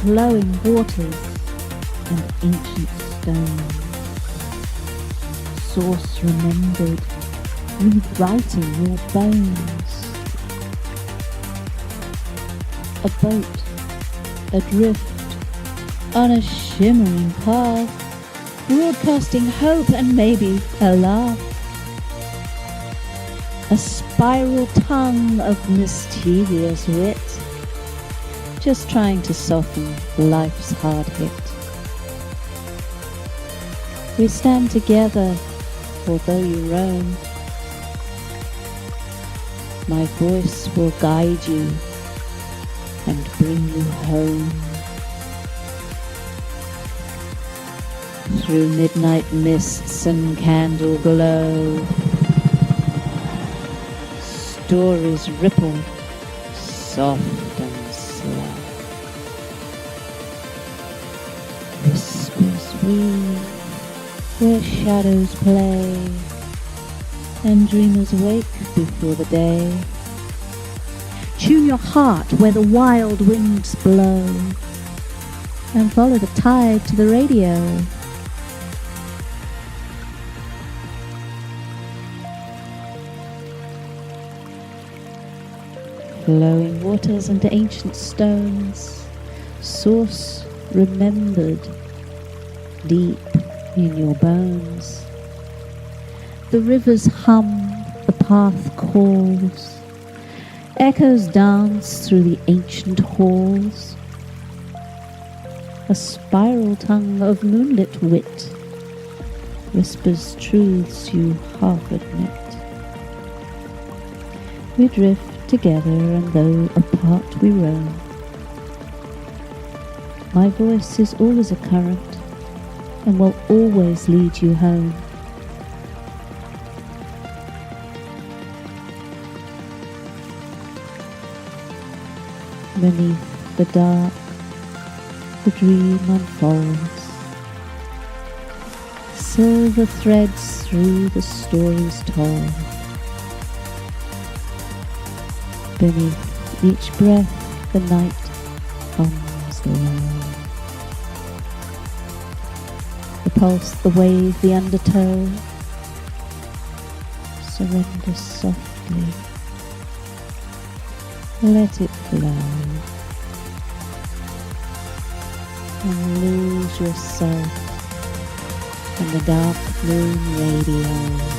flowing waters and ancient stones. Source remembered, rewriting your bones. A boat, adrift on a shimmering path, broadcasting hope and maybe a laugh. A spiral tongue of mischievous wit, just trying to soften life's hard hit. We stand together, although you roam. My voice will guide you and bring you home. Through midnight mists and candle glow, stories ripple, soft and slow. Whispers weave where shadows play, and dreamers wake before the day. Tune your heart where the wild winds blow, and follow the tide to the radio. Flowing waters and ancient stones, source remembered deep in your bones. The rivers hum, the path calls, echoes dance through the ancient halls. A spiral tongue of moonlit wit whispers truths you half admit. We drift together, and though apart we roam, my voice is always a current and will always lead you home. Beneath the dark, the dream unfolds, silver threads through the stories told. Beneath each breath, the night hums low. The pulse, the wave, the undertow. Surrender softly. Let it flow. And lose yourself in the dark moon radio.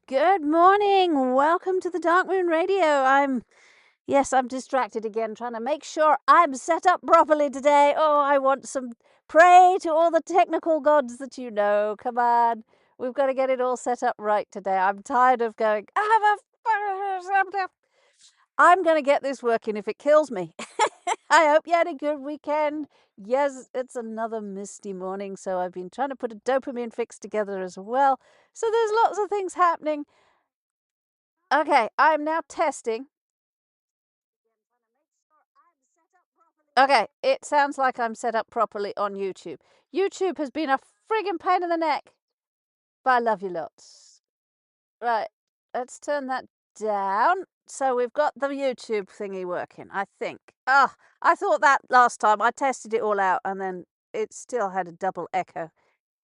Good morning. Welcome to the Dark Moon Radio. I'm distracted again, trying to make sure I'm set up properly today. Oh, I want some pray to all the technical gods that you know. Come on. We've got to get it all set up right today. I'm tired of going, I'm going to get this working if it kills me. I hope you had a good weekend. Yes, it's another misty morning, so I've been trying to put a dopamine fix together as well. So there's lots of things happening. Okay, I'm now testing. Okay, it sounds like I'm set up properly on YouTube. YouTube has been a friggin' pain in the neck, but I love you lots. Right, let's turn that down. So we've got the YouTube thingy working, I think. I thought that last time. I tested it all out and then it still had a double echo.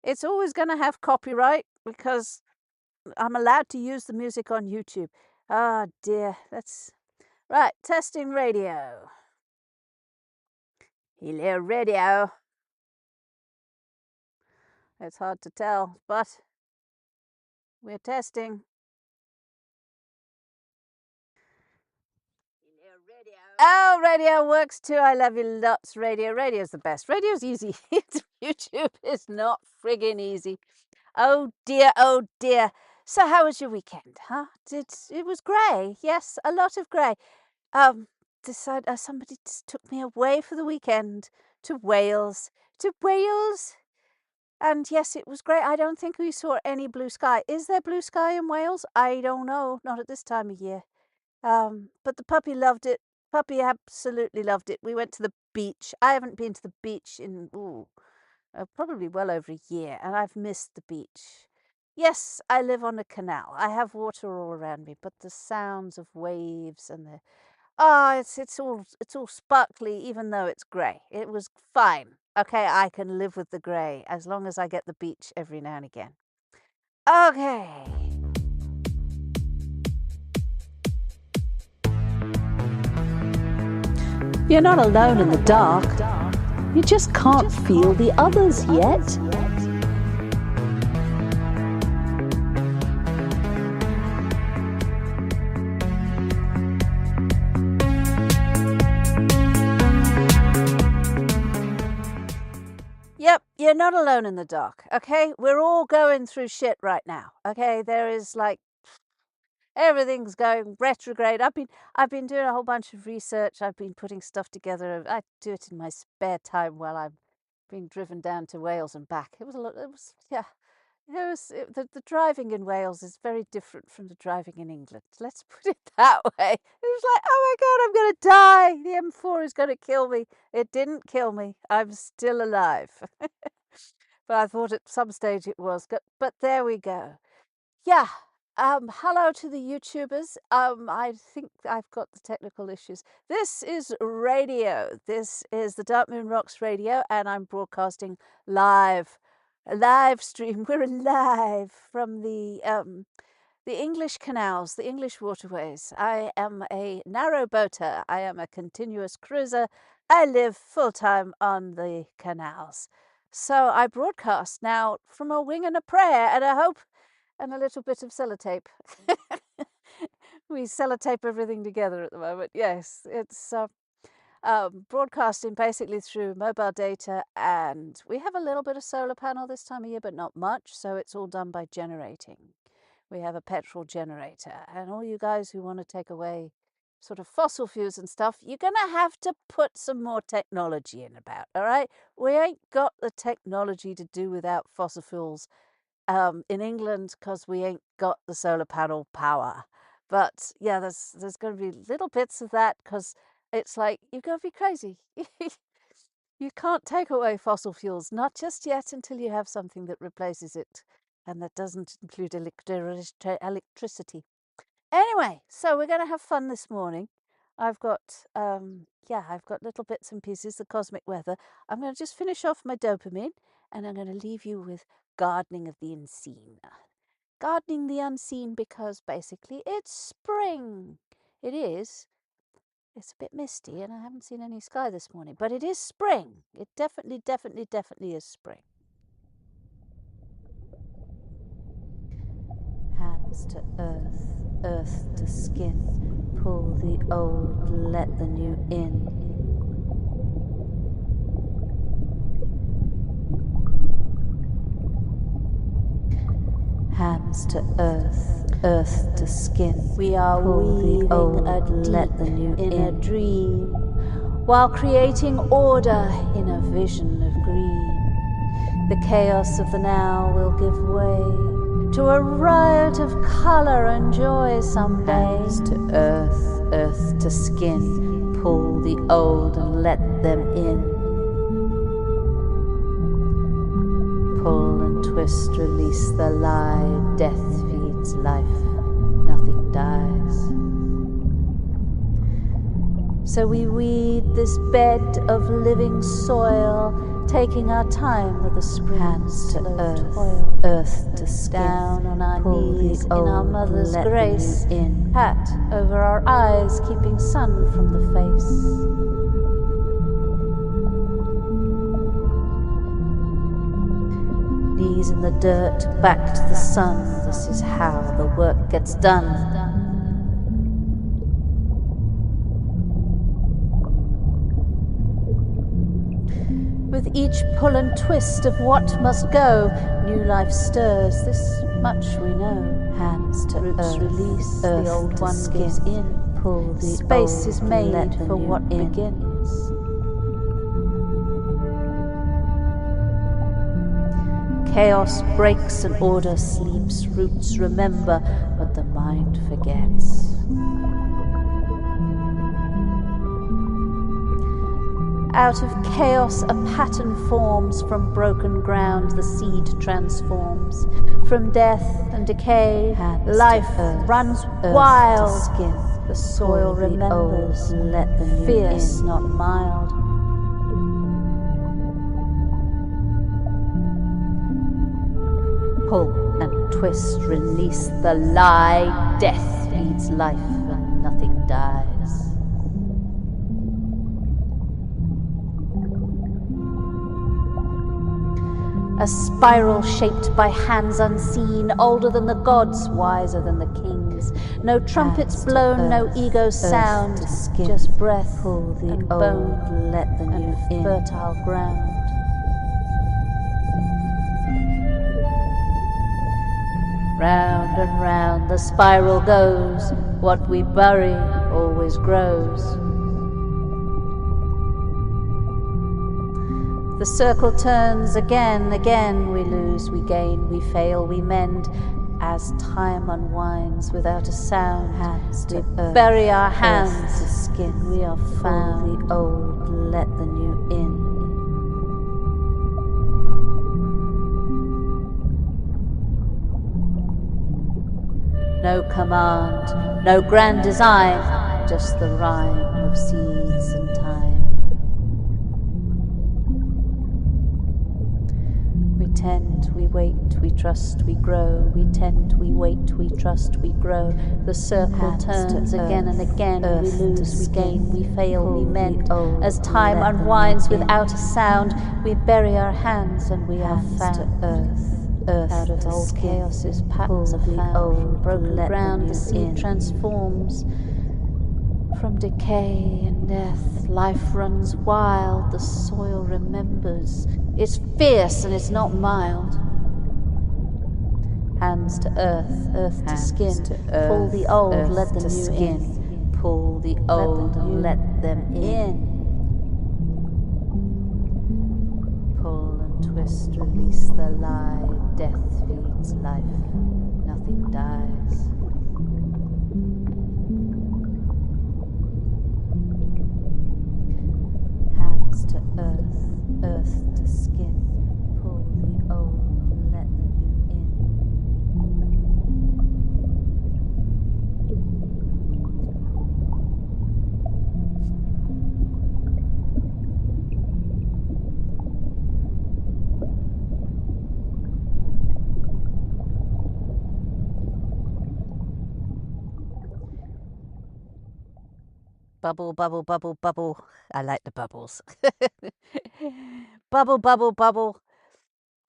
It's always going to have copyright because I'm allowed to use the music on YouTube. Oh dear, that's right. Testing radio. Hello, radio. It's hard to tell, but we're testing. Oh, radio works too. I love you lots, radio. Radio's the best. Radio's easy. YouTube is not friggin' easy. Oh dear, oh dear. So how was your weekend, huh? It was grey. Yes, a lot of grey. Somebody just took me away for the weekend to Wales. To Wales. And yes, it was great. I don't think we saw any blue sky. Is there blue sky in Wales? I don't know. Not at this time of year. But the puppy loved it. Puppy absolutely loved it. We went to the beach. I haven't been to the beach in probably well over a year, and I've missed the beach. Yes, I live on a canal. I have water all around me, but the sounds of waves and the it's all sparkly, even though it's grey. It was fine. Okay, I can live with the grey as long as I get the beach every now and again. Okay. You're not alone in the dark. You just can't feel the others yet. Yep, you're not alone in the dark, okay? We're all going through shit right now, okay? There is like everything's going retrograde. I've been doing a whole bunch of research. I've been putting stuff together. I do it in my spare time while I'm being driven down to Wales and back. It was a lot. The driving in Wales is very different from the driving in England. Let's put it that way. It was like, oh my God, I'm going to die. The M4 is going to kill me. It didn't kill me. I'm still alive. But I thought at some stage it was. But there we go. Yeah. Hello to the YouTubers. I think I've got the technical issues. This is radio. This is the Dark Moon Rocks radio, and I'm broadcasting live. A live stream. We're live from the English canals, the English waterways. I am a narrowboater. I am a continuous cruiser. I live full-time on the canals. So I broadcast now from a wing and a prayer and a hope and a little bit of sellotape. We sellotape everything together at the moment. Yes, it's broadcasting basically through mobile data, and we have a little bit of solar panel this time of year, but not much, so it's all done by generating. We have a petrol generator, and all you guys who want to take away sort of fossil fuels and stuff, you're going to have to put some more technology in about, all right? We ain't got the technology to do without fossil fuels in England because we ain't got the solar panel power. But yeah, there's going to be little bits of that because it's like, you've got to be crazy. You can't take away fossil fuels, not just yet, until you have something that replaces it, and that doesn't include electricity. Anyway, so we're going to have fun this morning. I've got little bits and pieces, the cosmic weather. I'm going to just finish off my dopamine, and I'm going to leave you with gardening of the unseen. Gardening the unseen because basically it's spring. It is. It's a bit misty and I haven't seen any sky this morning, but it is spring. It definitely is spring. Hands to earth, earth to skin. Pull the old, let the new in. Hands to earth, earth to skin. We are weaving a deep inner dream, while creating order in a vision of green. The chaos of the now will give way to a riot of colour and joy someday. Hands to earth, earth to skin. Pull the old and let them in. Pull and twist, release the lie. Death feeds life, nothing dies. So we weed this bed of living soil taking our time with the spring, hands to slow earth, toil. earth to skin, Down on our pull knees the in our old, mother's let the grace, new in. hat over our eyes, keeping sun from the face. Knees in the dirt, back to the sun, this is how the work gets done. With each pull and twist of what must go, new life stirs, this much we know. Hands to Roots earth, release, earth the old to one skin, gives in. pull the Space old, is made let the for new what in. begins. Chaos breaks and order sleeps. Roots remember what the mind forgets. Out of chaos a pattern forms. From broken ground the seed transforms. From death and decay, hands life to earth, runs earth wild. to skin, The soil pull the remembers, old, let the new fierce, in. not mild. Pull and twist, release the lie. Death feeds life and nothing dies. A spiral shaped by hands unseen, older than the gods, wiser than the kings. No trumpets Hands to blown, no earth, ego sound, to skin, just breath pull the and old, bone let the new and in. fertile ground. Round and round the spiral goes, what we bury always grows. The circle turns again, again we lose, we gain, we fail, we mend. As time unwinds without a sound, Hands to we earth, bury our earth hands, to skin, we are pull found. the old, let the new in. No command, no grand design, just the rhyme of seeds and time. We tend, we wait, we trust, we grow. We tend, we wait, we trust, we grow. The circle Hands to turns again and earth, again. We earth to lose, we gain, we skin, fail, we pull the mend. old, As time let the new unwinds in. without a sound, we bury our hands and we are Hands found. to earth, earth Out of to old skin, chaoses, patterns pull are the found. old, From broken let ground, the the new seed in. transforms. From decay and death, life runs wild. The soil remembers. It's fierce and it's not mild. Hands to earth, earth to Hands skin. to Pull earth, the old, earth let the to new skin. in. Pull the Let the old, new let them in. Pull and twist, release the lie. Death feeds life, nothing dies. Hands to earth, earth to skin. Pull the old, let the new in. Bubble, bubble, bubble, bubble. I like the bubbles. Bubble, bubble, bubble.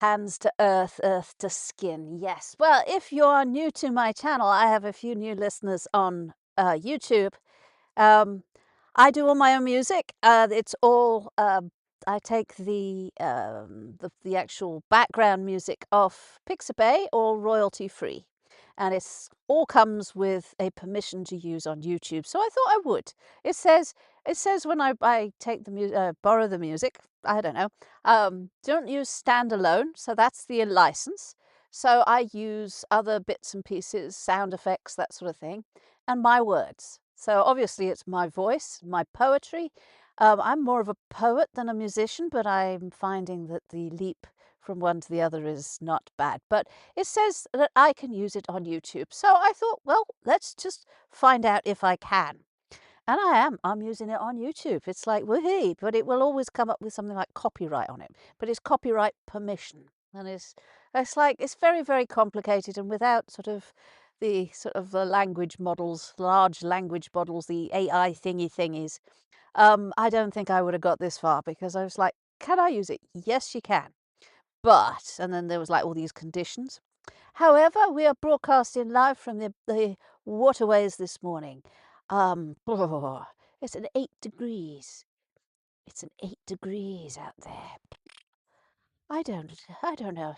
Hands to earth, earth to skin. Yes. Well, if you're new to my channel, I have a few new listeners on YouTube. I do all my own music. It's all I take the actual background music off Pixabay, all royalty free, and it's all comes with a permission to use on YouTube. So I thought I would. It says when I take the borrow the music. I don't know. Don't use standalone. So that's the license. So I use other bits and pieces, sound effects, that sort of thing, and my words. So obviously it's my voice, my poetry. I'm more of a poet than a musician, but I'm finding that the leap from one to the other is not bad. But it says that I can use it on YouTube. So I thought, well, let's just find out if I can. And I'm using it on YouTube. It's like, woohoo, but it will always come up with something like copyright on it. But it's copyright permission. And it's like, it's very, very complicated, and without the language models, large language models, the AI thingies, I don't think I would have got this far, because I was like, can I use it? Yes, you can. But, and then there was like all these conditions. However, we are broadcasting live from the waterways this morning. It's an 8 degrees. It's an 8 degrees out there. I don't know.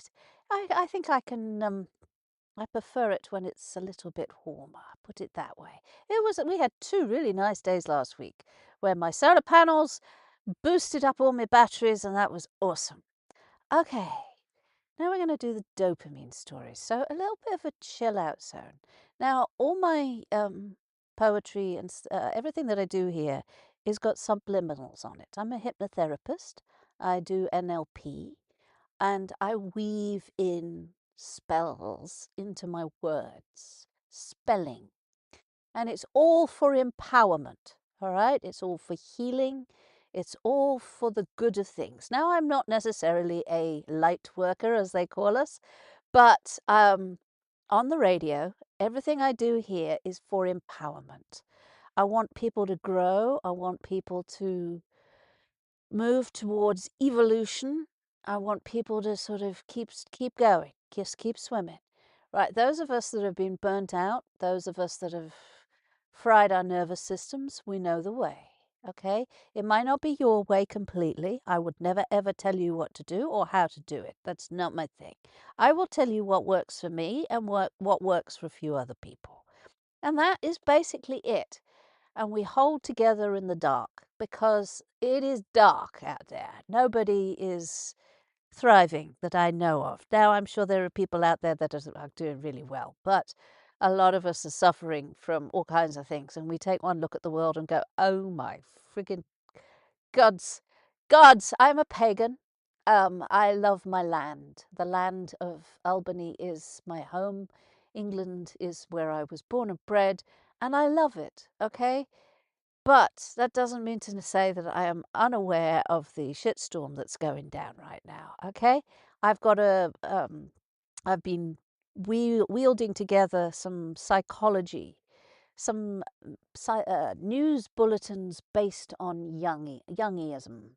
I think I can, I prefer it when it's a little bit warmer, put it that way. We had 2 really nice days last week where my solar panels boosted up all my batteries, and that was awesome. Okay, now we're going to do the dopamine story. So a little bit of a chill out zone. Now, all my poetry and everything that I do here is got subliminals on it. I'm a hypnotherapist. I do NLP, and I weave in spells into my words, spelling. And it's all for empowerment, all right? It's all for healing. It's all for the good of things. Now, I'm not necessarily a light worker, as they call us, but on the radio, everything I do here is for empowerment. I want people to grow. I want people to move towards evolution. I want people to sort of keep going, just keep swimming. Right, those of us that have been burnt out, those of us that have fried our nervous systems, we know the way. Okay, it might not be your way completely. I would never ever tell you what to do or how to do it. That's not my thing. I will tell you what works for me and what works for a few other people. And that is basically it. And we hold together in the dark, because it is dark out there. Nobody is thriving that I know of. Now, I'm sure there are people out there that are doing really well, but a lot of us are suffering from all kinds of things. And we take one look at the world and go, oh my friggin' gods, I'm a pagan. I love my land. The land of Albany is my home. England is where I was born and bred, and I love it, okay? But that doesn't mean to say that I am unaware of the shitstorm that's going down right now, okay? I've got I've been wielding together some psychology, some news bulletins based on Jungism,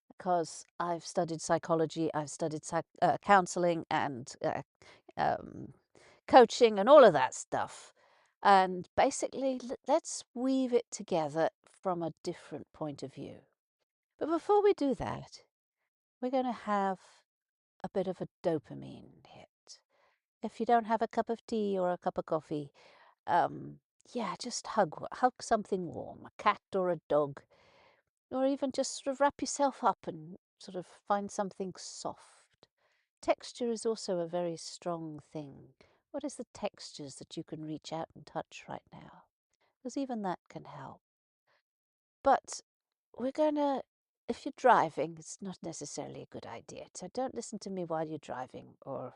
because I've studied psychology, I've studied counseling and um, coaching and all of that stuff. And basically, let's weave it together from a different point of view. But before we do that, we're going to have a bit of a dopamine hit. If you don't have a cup of tea or a cup of coffee, yeah, just hug something warm, a cat or a dog, or even just sort of wrap yourself up and sort of find something soft. Texture is also a very strong thing. What is the textures that you can reach out and touch right now? Because even that can help. But we're going to, if you're driving, it's not necessarily a good idea. So don't listen to me while you're driving or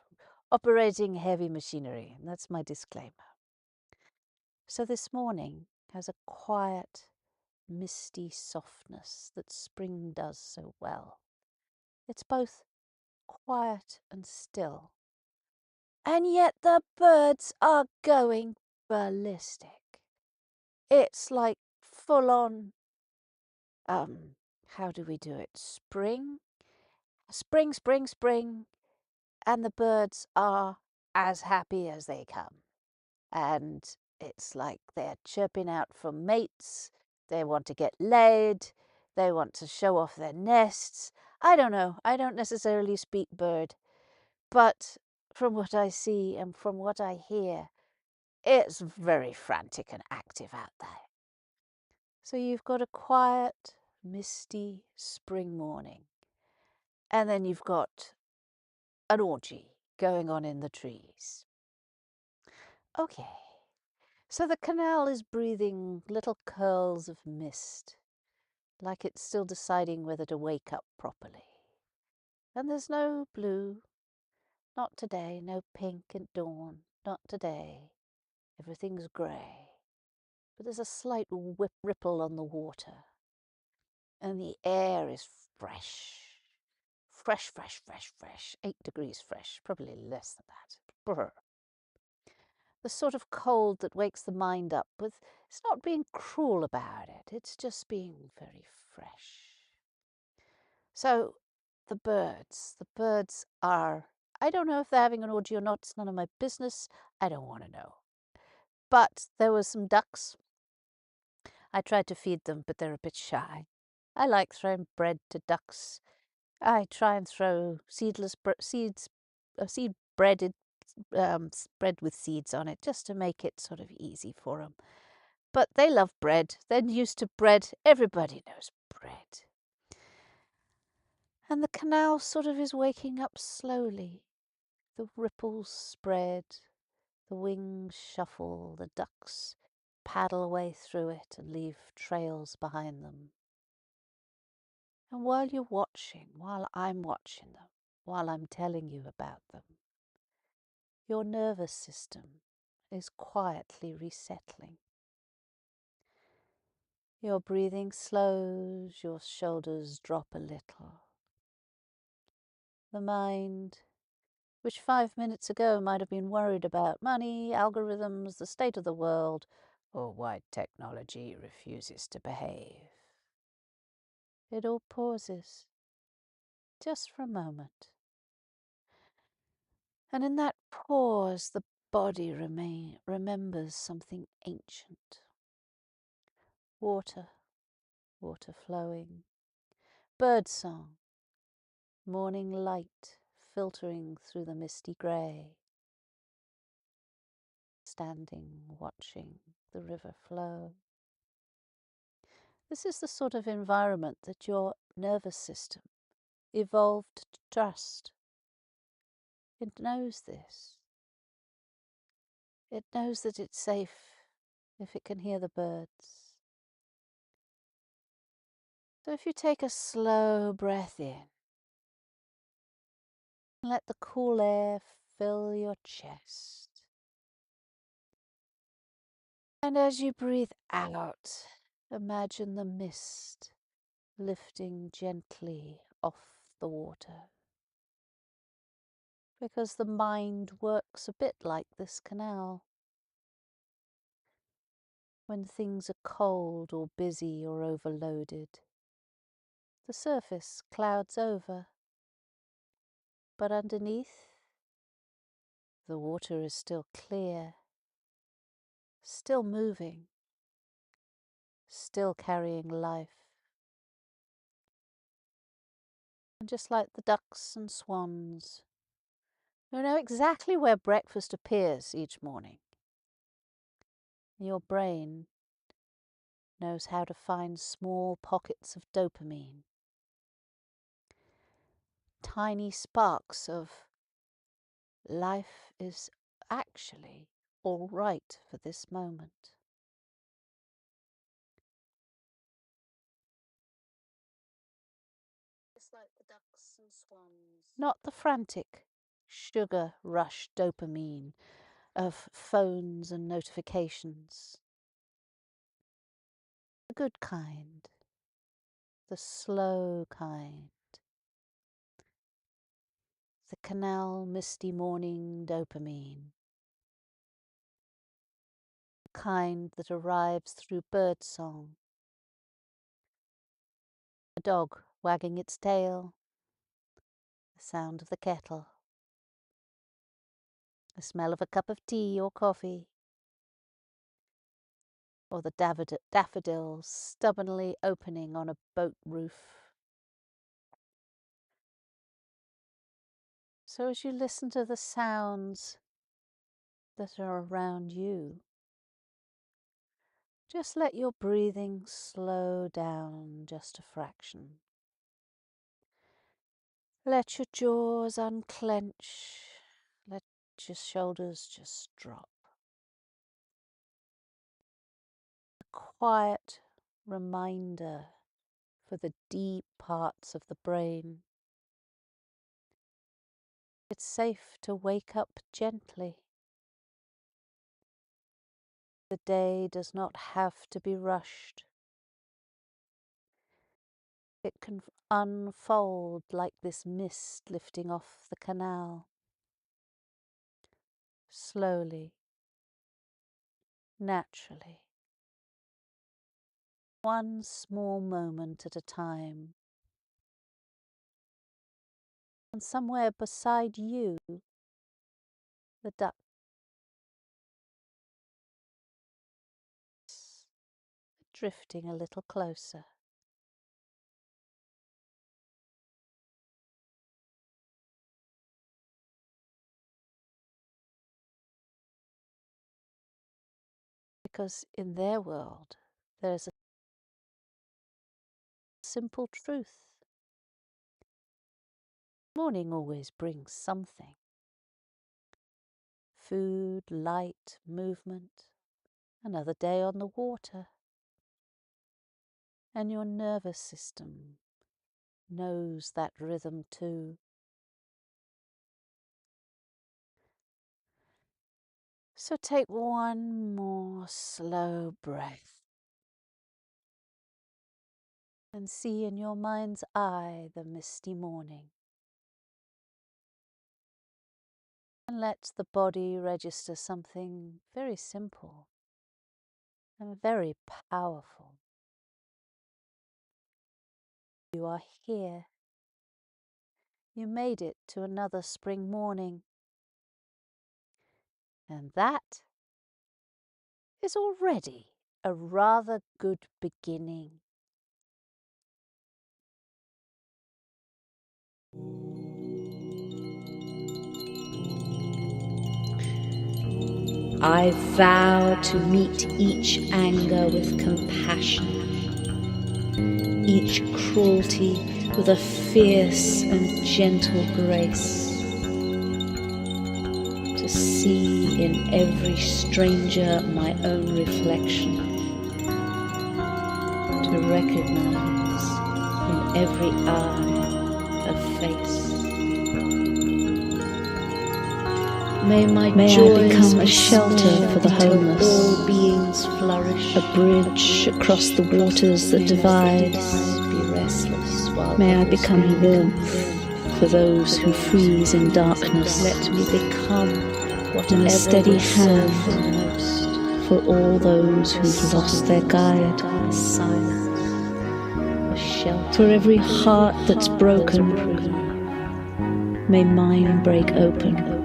operating heavy machinery. And that's my disclaimer. So this morning has a quiet, misty softness that spring does so well. It's both quiet and still. And yet the birds are going ballistic. It's like full on, how do we do it? Spring, spring, and the birds are as happy as they come. And it's like they're chirping out for mates. They want to get laid. They want to show off their nests. I don't know. I don't necessarily speak bird, but from what I see and from what I hear, it's very frantic and active out there. So you've got a quiet, misty spring morning, and then you've got an orgy going on in the trees. Okay, so the canal is breathing little curls of mist, like it's still deciding whether to wake up properly. And there's no blue, not today, no pink at dawn, not today. Everything's grey. but there's a slight ripple on the water. And the air is fresh. Fresh, fresh, fresh, fresh. 8 degrees fresh, probably less than that. Brr. The sort of cold that wakes the mind up with, it's not being cruel about it, it's just being very fresh. So the birds are, I don't know if they're having an orgy or not, it's none of my business, I don't want to know. But there were some ducks. I tried to feed them, but they're a bit shy. I like throwing bread to ducks. I try and throw seed breaded bread with seeds on it, just to make it sort of easy for them. But they love bread. They're used to bread. Everybody knows bread. And the canal sort of is waking up slowly. The ripples spread, the wings shuffle, the ducks paddle away through it and leave trails behind them. And while you're watching, while I'm watching them, while I'm telling you about them, your nervous system is quietly resettling. Your breathing slows, your shoulders drop a little. The mind, which 5 minutes ago might have been worried about money, algorithms, the state of the world, or why technology refuses to behave. It all pauses, just for a moment. And in that pause, the body remembers something ancient. Water flowing, birdsong, morning light filtering through the misty grey, standing, watching the river flow. This is the sort of environment that your nervous system evolved to trust. It knows this. It knows that it's safe if it can hear the birds. So if you take a slow breath in, let the cool air fill your chest. And as you breathe out, imagine the mist lifting gently off the water. Because the mind works a bit like this canal. When things are cold or busy or overloaded, the surface clouds over, but underneath, the water is still clear, still moving, still carrying life. And just like the ducks and swans, you know exactly where breakfast appears each morning. Your brain knows how to find small pockets of dopamine, tiny sparks of life is actually all right for this moment. Just like the ducks and swans. Not the frantic, sugar rush dopamine of phones and notifications. The good kind, the slow kind. The canal misty morning dopamine. The kind that arrives through birdsong. A dog wagging its tail. The sound of the kettle. The smell of a cup of tea or coffee. Or the daffodils stubbornly opening on a boat roof. So as you listen to the sounds that are around you, just let your breathing slow down just a fraction. Let your jaws unclench. Let your shoulders just drop. A quiet reminder for the deep parts of the brain. It's safe to wake up gently. The day does not have to be rushed. It can unfold like this mist lifting off the canal. Slowly, naturally. One small moment at a time. And somewhere beside you, the ducks drifting a little closer. Because in their world, there is a simple truth. Morning always brings something. Food, light, movement, another day on the water. And your nervous system knows that rhythm too. So take one more slow breath and see in your mind's eye the misty morning. And let the body register something very simple and very powerful. You are here. You made it to another spring morning. And that is already a rather good beginning. I vow to meet each anger with compassion, each cruelty with a fierce and gentle grace, to see in every stranger my own reflection, to recognize in every eye a face. May I become a shelter for the homeless, all beings flourish, a bridge across the waters that divide. May I become warmth for those who freeze in darkness. Let me become and a steady hand for all those who've lost their guide. For every heart that's broken, may mine break open.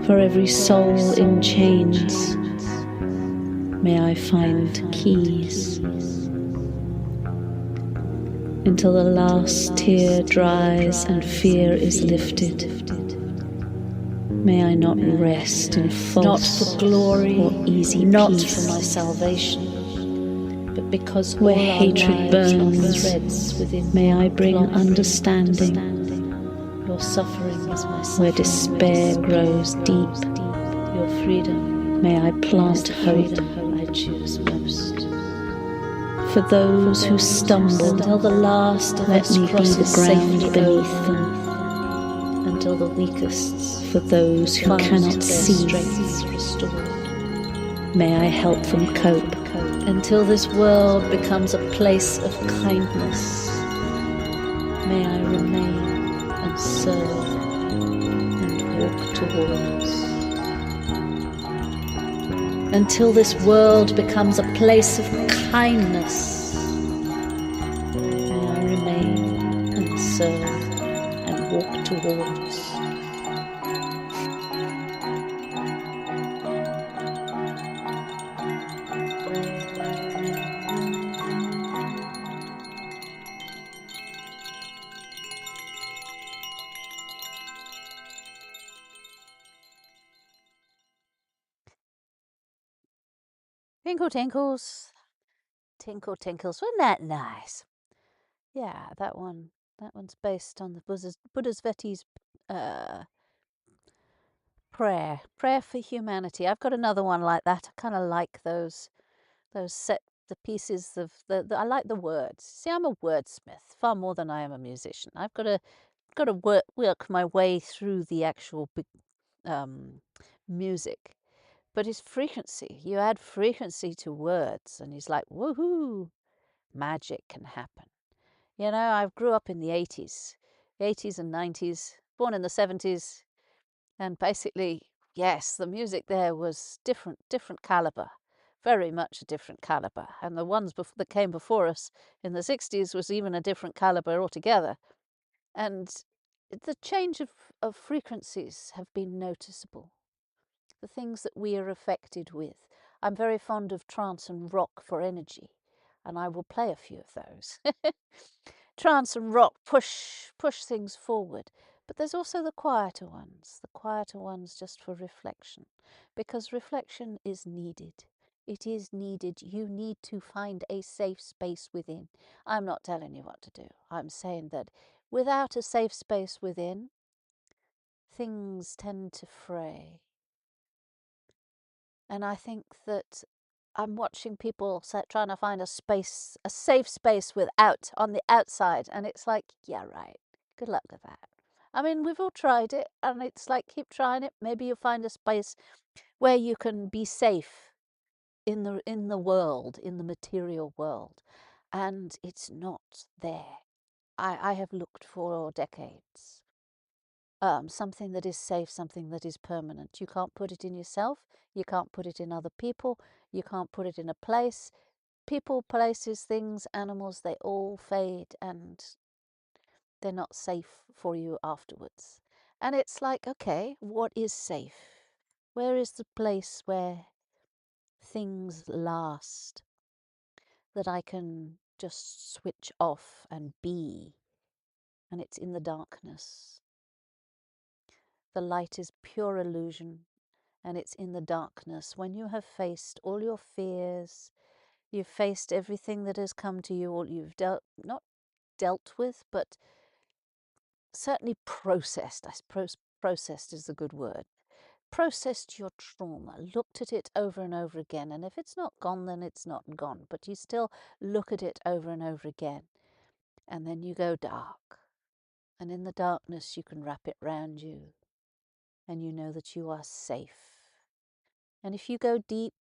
For every soul in chains, may I find keys. Until the last tear dries and fear is lifted, may I not rest in false, not for glory or easy not peace, for my salvation, but because where hatred burns, may I bring understanding. Your suffering is my suffering. Where despair grows deep, your freedom, may I plant hope. I choose most. For those who stumble, until the last of let me be the ground beneath them. Until the weakest, for those who cannot see, may I help them cope. Until this world becomes a place of kindness, may I remain and serve and walk towards. Until this world becomes a place of kindness, may I remain and serve and walk towards. Tinkle tinkles, tinkle tinkles. Wasn't that nice? Yeah, that one's based on the Buddha's Veti's prayer for humanity. I've got another one like that. I kind of like those the pieces of I like the words. See, I'm a wordsmith far more than I am a musician. I've got to work my way through the actual music. But his frequency, you add frequency to words, and he's like, woohoo, magic can happen. You know, I grew up in the 80s and 90s, born in the 70s, and basically, yes, the music there was different caliber, very much a different caliber. And the ones that came before us in the 60s was even a different caliber altogether. And the change of frequencies have been noticeable. The things that we are affected with. I'm very fond of trance and rock for energy, and I will play a few of those. Trance and rock push things forward, but there's also the quieter ones just for reflection, because reflection is needed. It is needed. You need to find a safe space within. I'm not telling you what to do. I'm saying that without a safe space within, things tend to fray. And I think that I'm watching people trying to find a safe space on the outside. And it's like, yeah, right. Good luck with that. I mean, we've all tried it, and it's like, keep trying it. Maybe you'll find a space where you can be safe in the world, in the material world. And it's not there. I have looked for decades. Something that is safe, something that is permanent. You can't put it in yourself. You can't put it in other people. You can't put it in a place. People, places, things, animals, they all fade, and they're not safe for you afterwards. And it's like, okay, what is safe? Where is the place where things last, that I can just switch off and be? And it's in the darkness. The light is pure illusion, and it's in the darkness. When you have faced all your fears, you've faced everything that has come to you, all you've not dealt with, but certainly processed. I suppose processed is the good word. Processed your trauma, looked at it over and over again, and if it's not gone, then it's not gone, but you still look at it over and over again. And then you go dark, and in the darkness you can wrap it round you, and you know that you are safe. And if you go deep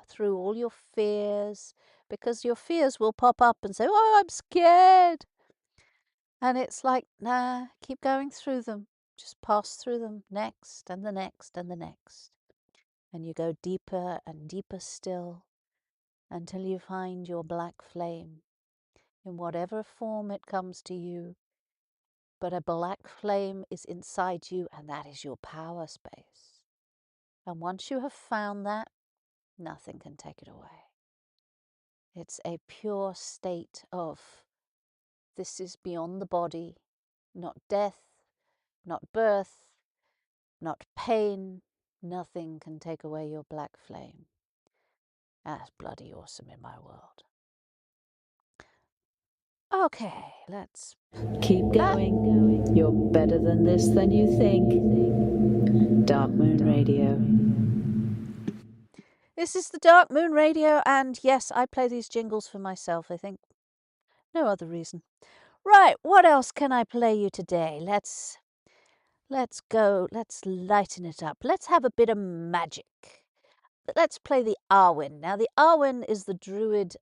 through all your fears, because your fears will pop up and say, oh, I'm scared. And it's like, nah, keep going through them. Just pass through them next and the next and the next. And you go deeper and deeper still until you find your black flame in whatever form it comes to you. But a black flame is inside you, and that is your power space. And once you have found that, nothing can take it away. It's a pure state of, this is beyond the body, not death, not birth, not pain. Nothing can take away your black flame. That's bloody awesome in my world. Okay, let's Keep going. You're better than this than you think. Dark Moon Radio. This is the Dark Moon Radio, and yes, I play these jingles for myself, I think. No other reason. Right, what else can I play you today? Let's go, let's lighten it up. Let's have a bit of magic. Let's play the Arwen. Now, the Arwen is the druid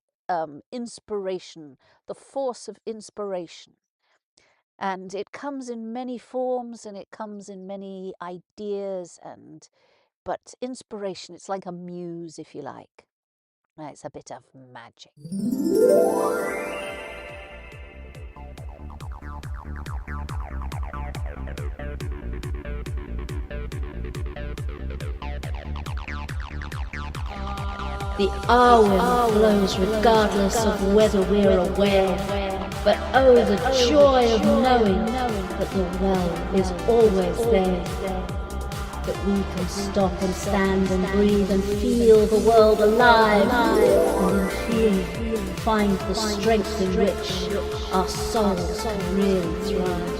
inspiration, the force of inspiration. And it comes in many forms, and it comes in many ideas, but inspiration, it's like a muse, if you like. It's a bit of magic. The Arwen flows regardless of whether we're aware. But oh, the joy of knowing that the well is always there. That we can stop and stand and breathe and feel the world alive. And in feeling, find the strength in which our souls can really thrive.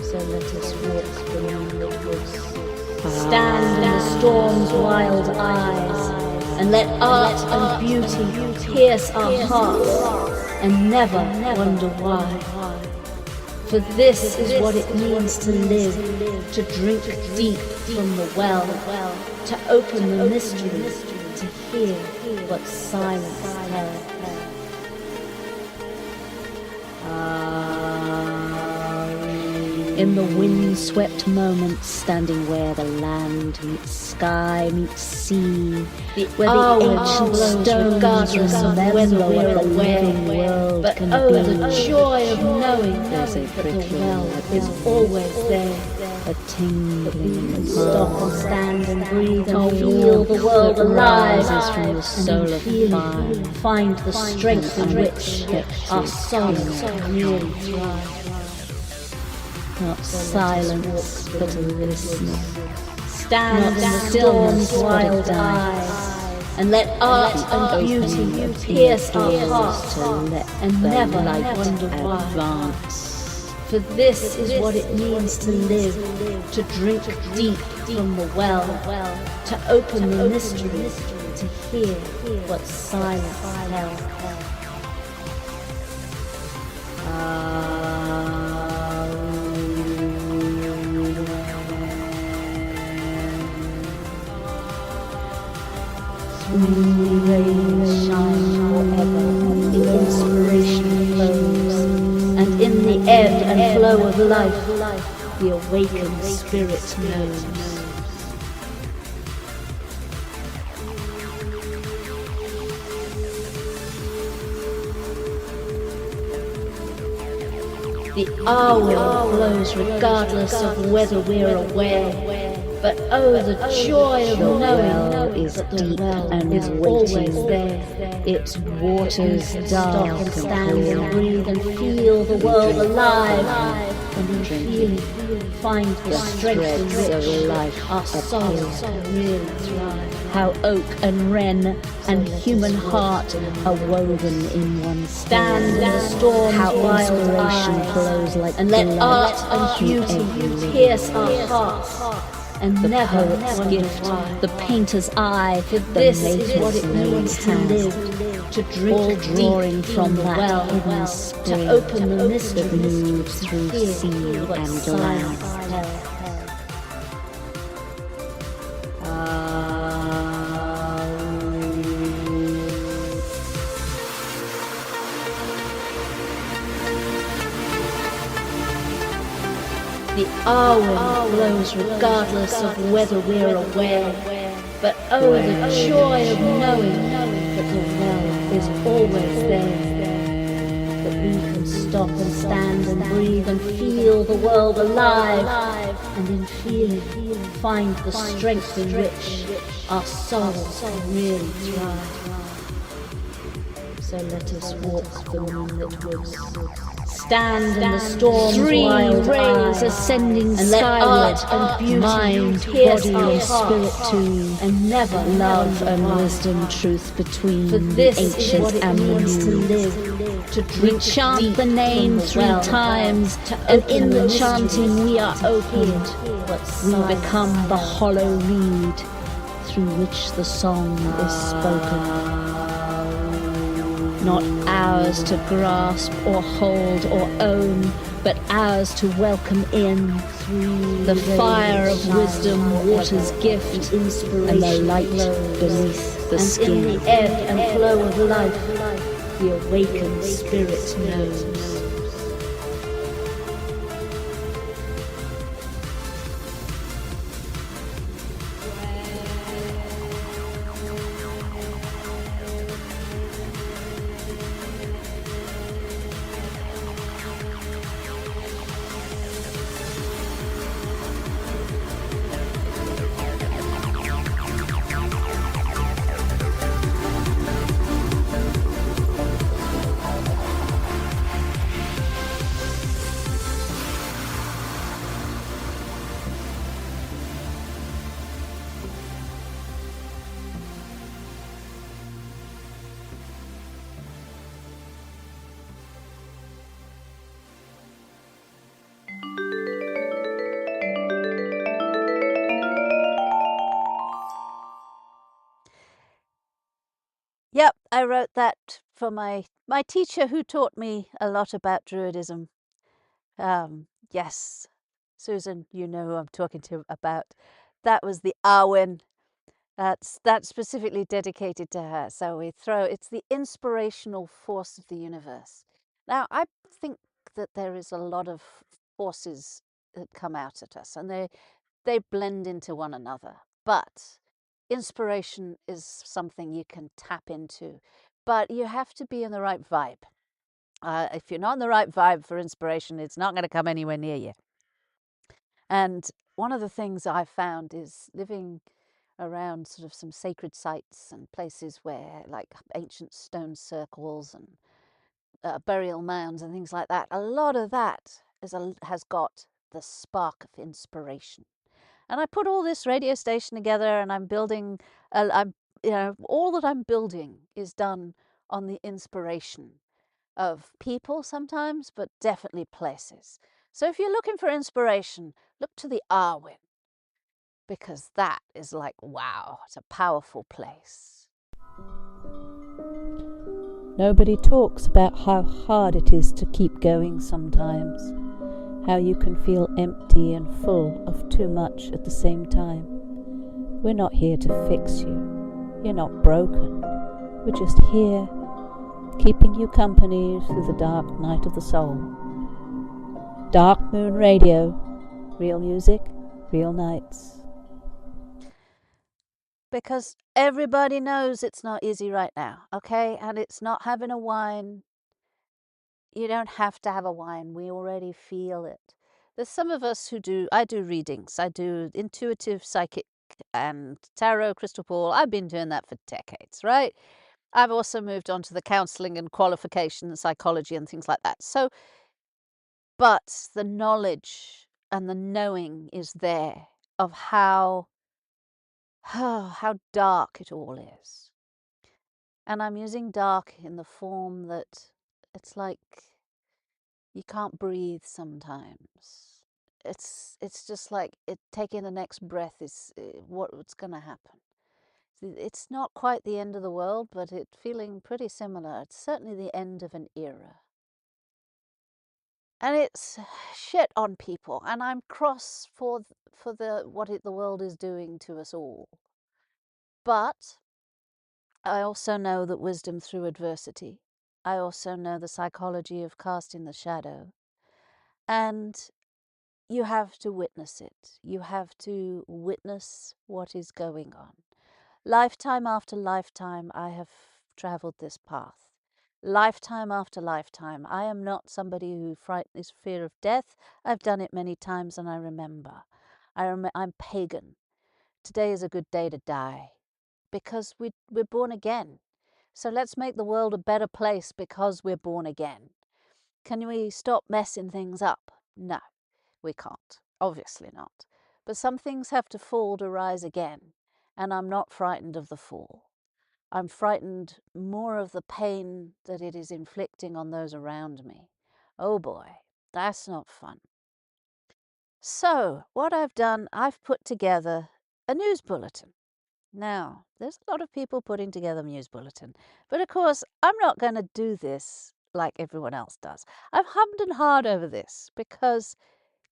So let us walk beyond the woods. Stand in the storm's wild eyes, and let art and beauty pierce our hearts, and never wonder why. For this is what it means to live, to drink deep from the well, to open the mystery, to hear what silence tells. In the wind-swept moments, standing where the land meets sky, meets sea, where the ancient stones regardless of whether we're aware, but oh, the joy of knowing that the well is always there. A tingling and stop and stand and breathe and feel the world alive from the soul of fire. Find the strength in which our souls really thrive. Not silence, but a listening. Stand in the storm's wild eyes, and let art and beauty pierce our hearts, and never wonder why. For this is what it means to live, to drink deep from the well, to open the mystery, to hear what silence tells. Rays shine forever, the inspiration flows, and in the ebb and flow of life, the awakened spirit knows. The hour flows regardless of whether we're aware. But oh, the joy of knowing that the well is always there. Its waters dark and stand and breathe and feel the world alive. And in feeling, find the strength in which life, our souls really thrive. How oak and wren and human heart are woven in one. Stand in the storm's wild inspiration flows like and let art and beauty pierce our hearts. And the never poet's gift, the painter's eye, for this is what it means to live, to drink all drawing from that well, hidden spring, to open the mystery that moves through sea and land. The hour flows regardless of whether we're aware, but oh, the joy of knowing that the well is always there, that we can stop and stand and breathe and feel the world alive, and in feeling find the strength in which our souls really thrive. So let us walk the moonlit woods, stand in the storm's wild rays ascending and skyward, and beauty, mind, body and spirit too, and never love and wisdom, truth between the ancient and the new. To we chant the name 3 times, and in the chanting we are opened. We become the hollow reed through which the song is spoken. Not ours to grasp or hold or own, but ours to welcome in. Through the fire of wisdom, water's gift, and the light beneath the skin. And in the ebb and flow of life, the awakened spirit knows. Yep, I wrote that for my teacher who taught me a lot about Druidism. Yes, Susan, you know who I'm talking to about. That was the Arwen. That's specifically dedicated to her. So it's the inspirational force of the universe. Now, I think that there is a lot of forces that come out at us, and they blend into one another. But inspiration is something you can tap into, but you have to be in the right vibe. If you're not in the right vibe for inspiration, it's not going to come anywhere near you. And one of the things I found is living around sort of some sacred sites and places where, like ancient stone circles and burial mounds and things like that. A lot of that has got the spark of inspiration. And I put all this radio station together, and I'm building. All that I'm building is done on the inspiration of people sometimes, but definitely places. So if you're looking for inspiration, look to the Arwen, because that is like, wow, it's a powerful place. Nobody talks about how hard it is to keep going sometimes, how you can feel empty and full of too much at the same time. We're not here to fix you. You're not broken. We're just here, keeping you company through the dark night of the soul. Dark Moon Radio. Real music, real nights. Because everybody knows it's not easy right now, okay? And it's not having a wine. You don't have to have a wine. We already feel it. There's some of us I do readings. I do intuitive, psychic, and tarot, crystal ball. I've been doing that for decades, right? I've also moved on to the counseling and qualification and psychology and things like that. So, but the knowledge and the knowing is there of how dark it all is. And I'm using dark in the form that it's like you can't breathe sometimes. It's just like taking the next breath is what's going to happen. It's not quite the end of the world, but it's feeling pretty similar. It's certainly the end of an era. And it's shit on people, and I'm cross for the the world is doing to us all. But I also know that wisdom through adversity. I also know the psychology of casting the shadow. And you have to witness it. You have to witness what is going on. Lifetime after lifetime, I have traveled this path. Lifetime after lifetime. I am not somebody who is fear of death. I've done it many times, and I remember. I'm pagan. Today is a good day to die, because we're born again. So let's make the world a better place because we're born again. Can we stop messing things up? No, we can't. Obviously not. But some things have to fall to rise again, and I'm not frightened of the fall. I'm frightened more of the pain that it is inflicting on those around me. Oh boy, that's not fun. So, what I've done, I've put together a news bulletin. Now, there's a lot of people putting together news bulletin, but of course, I'm not going to do this like everyone else does. I've hummed and hawed over this because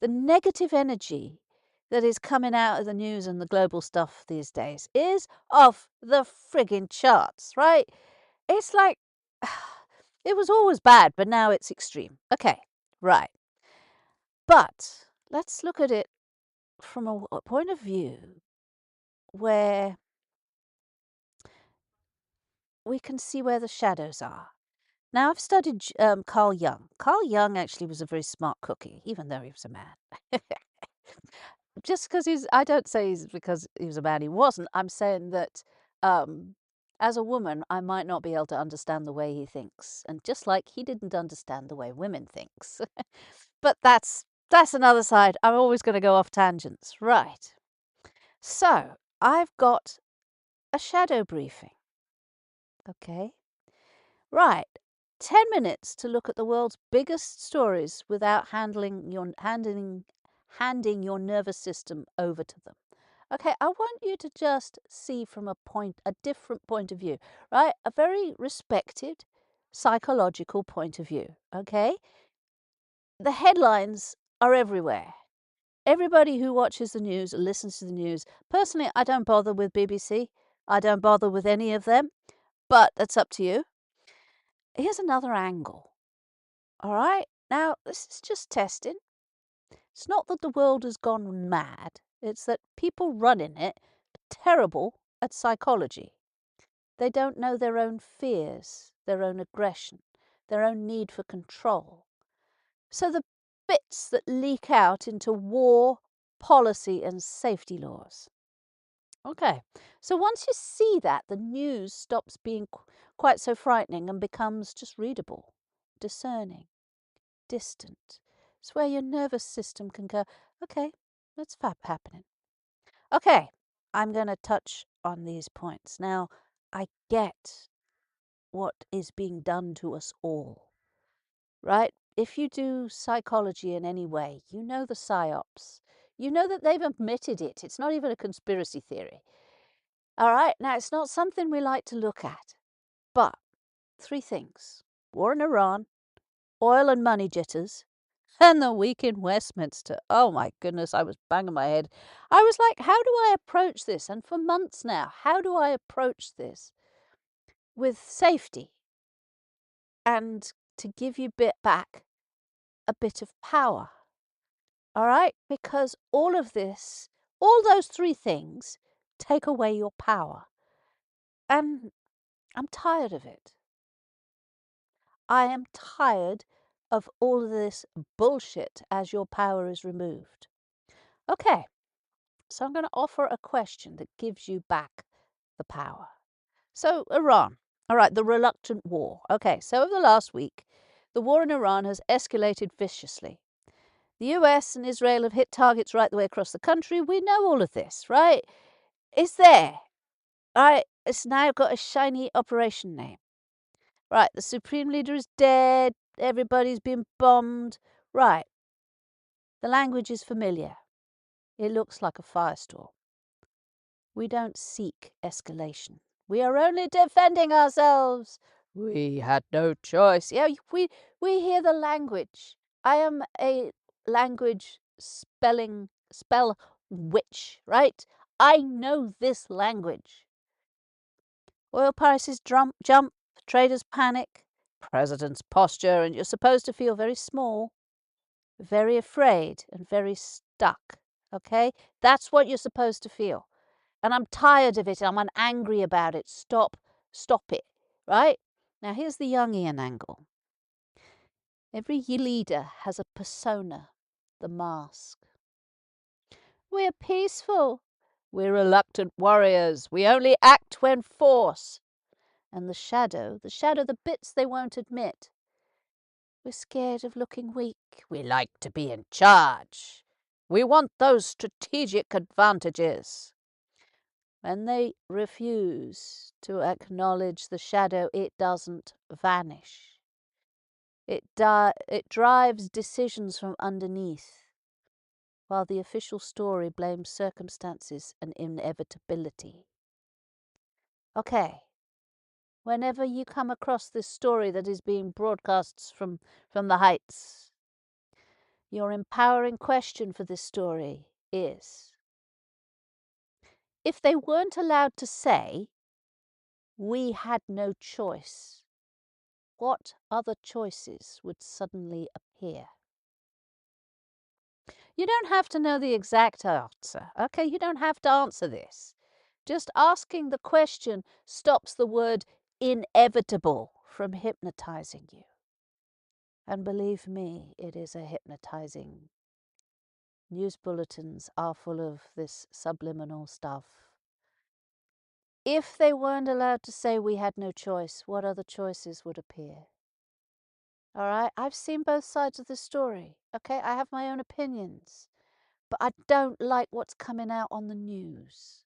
the negative energy that is coming out of the news and the global stuff these days is off the friggin' charts, right? It's like, it was always bad, but now it's extreme. Okay, right. But let's look at it from a point of view where we can see where the shadows are. Now, I've studied Carl Jung. Carl Jung actually was a very smart cookie, even though he was a man. Just because I don't say he's because he was a man, he wasn't. I'm saying that as a woman, I might not be able to understand the way he thinks. And just like he didn't understand the way women thinks. But that's another side. I'm always going to go off tangents. Right. So I've got a shadow briefing. Okay. Right. 10 minutes to look at the world's biggest stories without handing your nervous system over to them. Okay, I want you to just see from a different point of view, right? A very respected psychological point of view, okay? the headlines are everywhere. Everybody who watches the news or listens to the news, personally, I don't bother with BBC. I don't bother with any of them, but that's up to you. Here's another angle. All right? Now, this is just testing. It's not that the world has gone mad. It's that people running it are terrible at psychology. They don't know their own fears, their own aggression, their own need for control. So the bits that leak out into war, policy, and safety laws. Okay, so once you see that, the news stops being quite so frightening and becomes just readable, discerning, distant. It's where your nervous system can go, okay, that's happening. Okay, I'm going to touch on these points. Now, I get what is being done to us all, right? If you do psychology in any way, you know the psyops. You know that they've admitted it. It's not even a conspiracy theory. All right, now it's not something we like to look at. But 3 things: war in Iran, oil and money jitters, and the week in Westminster. Oh my goodness, I was banging my head. I was like, how do I approach this? And for months now, how do I approach this with safety and to give you back a bit of power? All right? Because all of this, all those 3 things take away your power. And I'm tired of it. I am tired of all of this bullshit as your power is removed. Okay, so I'm going to offer a question that gives you back the power. So, Iran. All right, the reluctant war. Okay, so over the last week, the war in Iran has escalated viciously. The US and Israel have hit targets right the way across the country. We know all of this, right? It's there. All right, it's now got a shiny operation name. Right, the supreme leader is dead. Everybody's been bombed. Right, the language is familiar. It looks like a firestorm. We don't seek escalation. We are only defending ourselves. We had no choice. Yeah, we hear the language. I am a language spell witch, right? I know this language. Oil prices jump, traders panic, president's posture, and you're supposed to feel very small, very afraid, and very stuck. Okay? That's what you're supposed to feel. And I'm tired of it. I'm angry about it. Stop it. Right? Now, here's the Jungian angle. Every leader has a persona, the mask. We're peaceful. We're reluctant warriors. We only act when forced. And the shadow, the bits they won't admit. We're scared of looking weak. We like to be in charge. We want those strategic advantages. When they refuse to acknowledge the shadow, it doesn't vanish. It drives decisions from underneath, while the official story blames circumstances and inevitability. Okay, whenever you come across this story that is being broadcast from the heights, your empowering question for this story is, if they weren't allowed to say, we had no choice, what other choices would suddenly appear? You don't have to know the exact answer. Okay, you don't have to answer this. Just asking the question stops the word inevitable from hypnotizing you. And believe me, it is a hypnotizing. News bulletins are full of this subliminal stuff. If they weren't allowed to say we had no choice, what other choices would appear? All right, I've seen both sides of the story. Okay, I have my own opinions, but I don't like what's coming out on the news.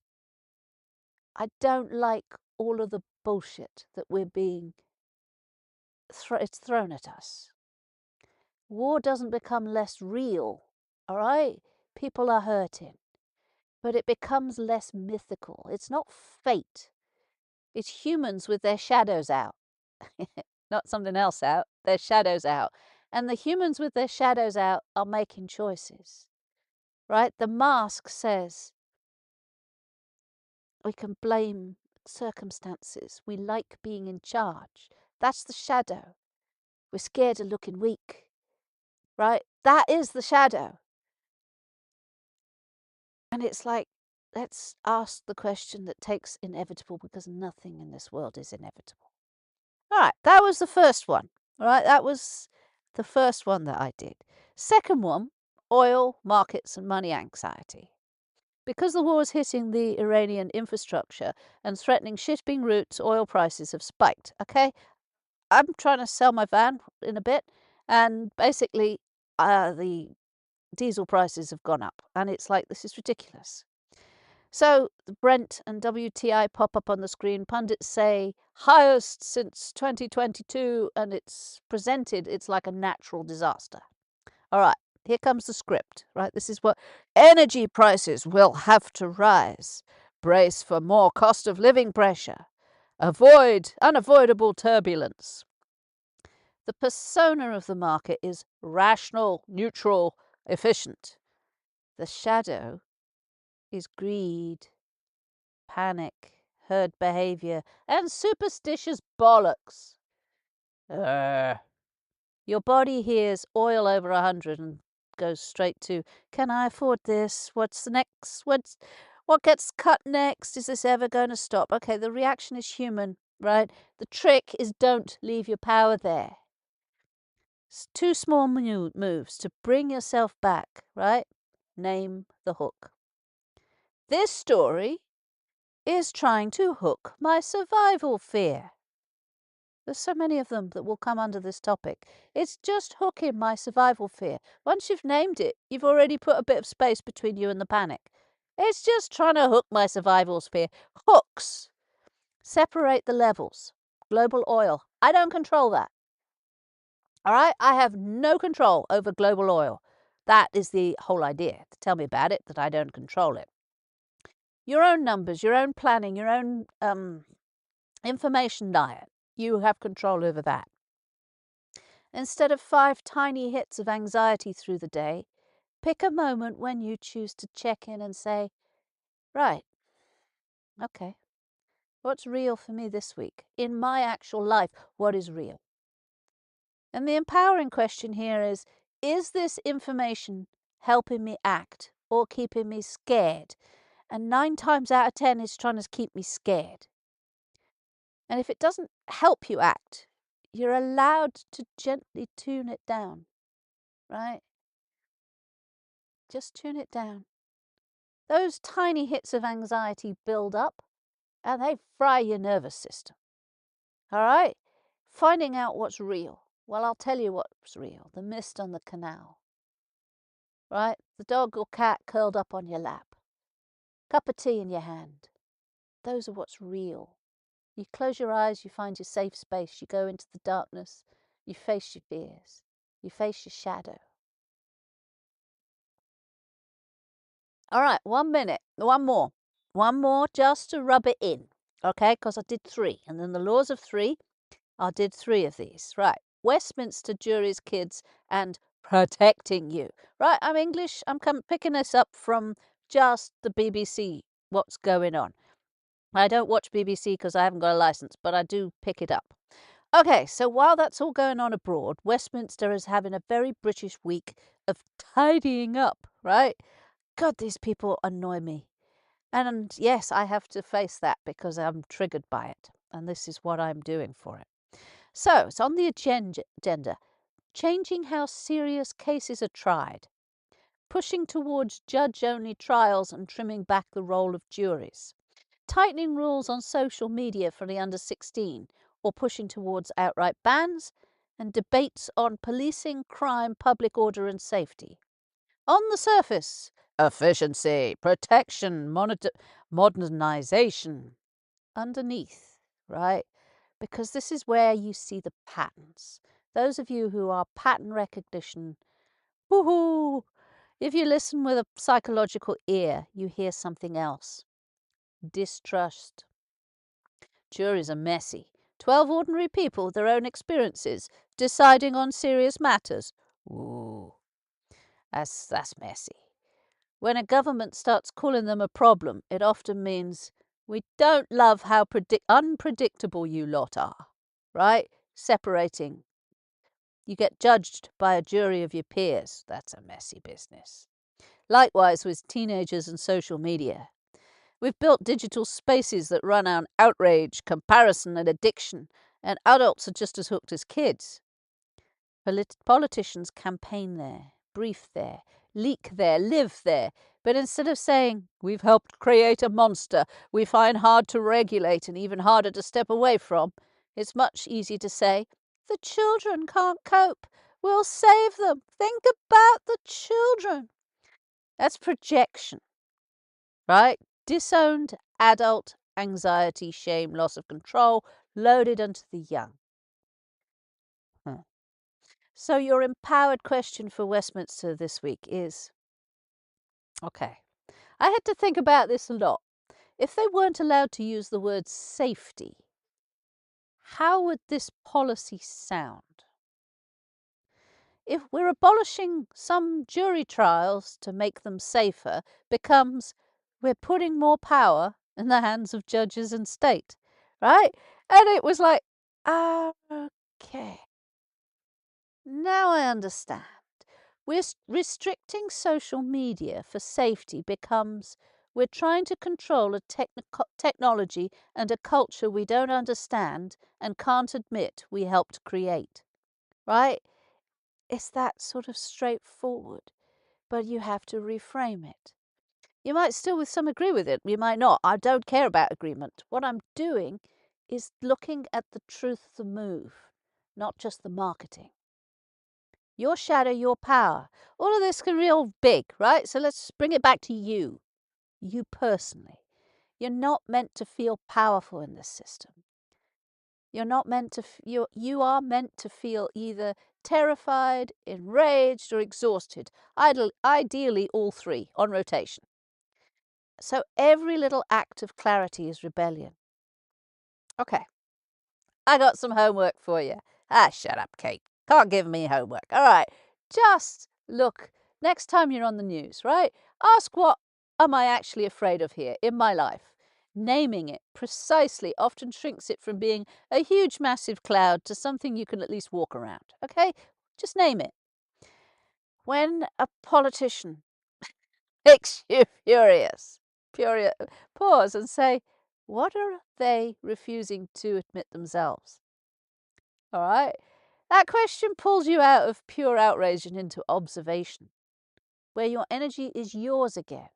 I don't like all of the bullshit that we're being it's thrown at us. War doesn't become less real, all right? People are hurting, but it becomes less mythical. It's not fate. It's humans with their shadows out. Not something else out, their shadows out. And the humans with their shadows out are making choices, right? The mask says we can blame circumstances. We like being in charge. That's the shadow. We're scared of looking weak, right? That is the shadow. And it's like, let's ask the question that takes inevitable, because nothing in this world is inevitable. All right, that was the first one. All right, that was the first one that I did. Second one, oil, markets, and money anxiety. Because the war is hitting the Iranian infrastructure and threatening shipping routes, oil prices have spiked. Okay, I'm trying to sell my van in a bit, and basically, the diesel prices have gone up, and it's like, this is ridiculous. So the Brent and WTI pop up on the screen. Pundits say highest since 2022, and it's like a natural disaster. All right, here comes the script, right? This is what energy prices will have to rise. Brace for more cost of living pressure. Avoid unavoidable turbulence. The persona of the market is rational, neutral, efficient. The shadow is greed, panic, herd behavior, and superstitious bollocks. Your body hears oil over 100 and goes straight to, can I afford this? What's the next? What gets cut next? Is this ever going to stop? Okay, the reaction is human, right? The trick is, don't leave your power there. It's 2 small moves to bring yourself back, right? Name the hook. This story is trying to hook my survival fear. There's so many of them that will come under this topic. It's just hooking my survival fear. Once you've named it, you've already put a bit of space between you and the panic. It's just trying to hook my survival fear. Hooks. Separate the levels. Global oil. I don't control that. All right? I have no control over global oil. That is the whole idea. To tell me about it, that I don't control it. Your own numbers, your own planning, your own information diet. You have control over that. Instead of 5 tiny hits of anxiety through the day, pick a moment when you choose to check in and say, right, okay, what's real for me this week? In my actual life, what is real? And the empowering question here is this information helping me act or keeping me scared? And 9 times out of 10, it's trying to keep me scared. And if it doesn't help you act, you're allowed to gently tune it down, right? Just tune it down. Those tiny hits of anxiety build up and they fry your nervous system. All right? Finding out what's real. Well, I'll tell you what's real. The mist on the canal. Right? The dog or cat curled up on your lap. Cup of tea in your hand. Those are what's real. You close your eyes, you find your safe space, you go into the darkness, you face your fears, you face your shadow. All right, 1 minute, one more just to rub it in, okay? Because I did 3, and then the laws of 3, I did 3 of these. Right, Westminster juries, kids, and protecting you. Right, I'm English, I'm picking this up from just the BBC, what's going on. I don't watch BBC because I haven't got a license, but I do pick it up. Okay, so while that's all going on abroad, Westminster is having a very British week of tidying up, right? God, these people annoy me. And yes, I have to face that because I'm triggered by it. And this is what I'm doing for it. So it's on the agenda, changing how serious cases are tried, pushing towards judge-only trials and trimming back the role of juries, tightening rules on social media for the under 16 or pushing towards outright bans, and debates on policing, crime, public order and safety. On the surface, efficiency, protection, modernization. Underneath, right? Because this is where you see the patterns. Those of you who are pattern recognition, woohoo! If you listen with a psychological ear, you hear something else. Distrust. Juries are messy. 12 ordinary people with their own experiences, deciding on serious matters. Ooh, that's messy. When a government starts calling them a problem, it often means we don't love how unpredictable you lot are, right? Separating. You get judged by a jury of your peers. That's a messy business. Likewise with teenagers and social media. We've built digital spaces that run on outrage, comparison, and addiction, and adults are just as hooked as kids. Politicians campaign there, brief there, leak there, live there, but instead of saying, we've helped create a monster we find hard to regulate and even harder to step away from, it's much easier to say, the children can't cope. We'll save them. Think about the children. That's projection, right? Disowned adult anxiety, shame, loss of control, loaded onto the young. So your empowered question for Westminster this week is, okay, I had to think about this a lot. If they weren't allowed to use the word safety, how would this policy sound? If we're abolishing some jury trials to make them safer, becomes we're putting more power in the hands of judges and state, right? And it was like, okay, now I understand. We're restricting social media for safety becomes we're trying to control a technology and a culture we don't understand and can't admit we helped create, right? It's that sort of straightforward, but you have to reframe it. You might still with some agree with it, you might not. I don't care about agreement. What I'm doing is looking at the truth of the move, not just the marketing. Your shadow, your power. All of this can be real big, right? So let's bring it back to you personally. You're not meant to feel powerful in this system. You're not meant to, you are meant to feel either terrified, enraged, or exhausted. Ideally, all three on rotation. So every little act of clarity is rebellion. Okay, I got some homework for you. Shut up, Kate. Can't give me homework. All right, just look next time you're on the news, right? Ask what am I actually afraid of here in my life? Naming it precisely often shrinks it from being a huge, massive cloud to something you can at least walk around, okay? Just name it. When a politician makes you furious, pause and say, what are they refusing to admit themselves? All right? That question pulls you out of pure outrage and into observation, where your energy is yours again.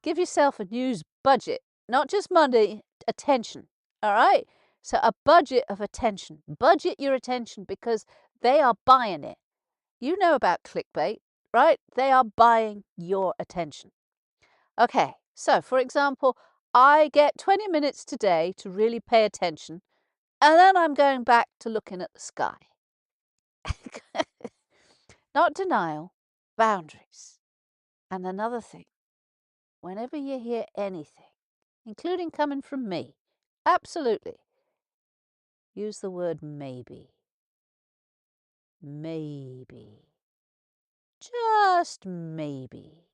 Give yourself a news budget, not just money, attention. All right? So a budget of attention. Budget your attention because they are buying it. You know about clickbait, right? They are buying your attention. Okay, so for example, I get 20 minutes today to really pay attention, and then I'm going back to looking at the sky. Not denial, boundaries. And another thing, whenever you hear anything, including coming from me, absolutely, use the word maybe. Maybe. Just maybe.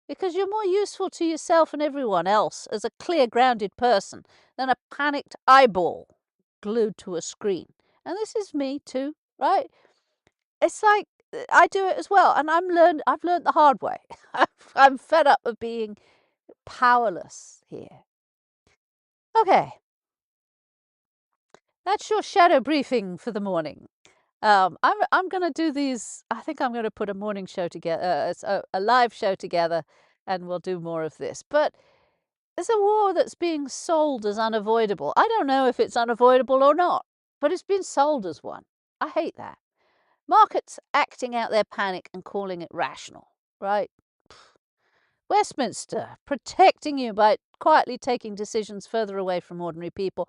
Because you're more useful to yourself and everyone else as a clear, grounded person than a panicked eyeball glued to a screen. And this is me too, right? It's like I do it as well, and I've learned the hard way. I'm fed up of being powerless here. Okay, that's your shadow briefing for the morning. I'm going to do these. I think I'm going to put a morning show together, a live show together, and we'll do more of this. But there's a war that's being sold as unavoidable. I don't know if it's unavoidable or not, but it's been sold as one. I hate that. Markets acting out their panic and calling it rational, right? Westminster protecting you by quietly taking decisions further away from ordinary people.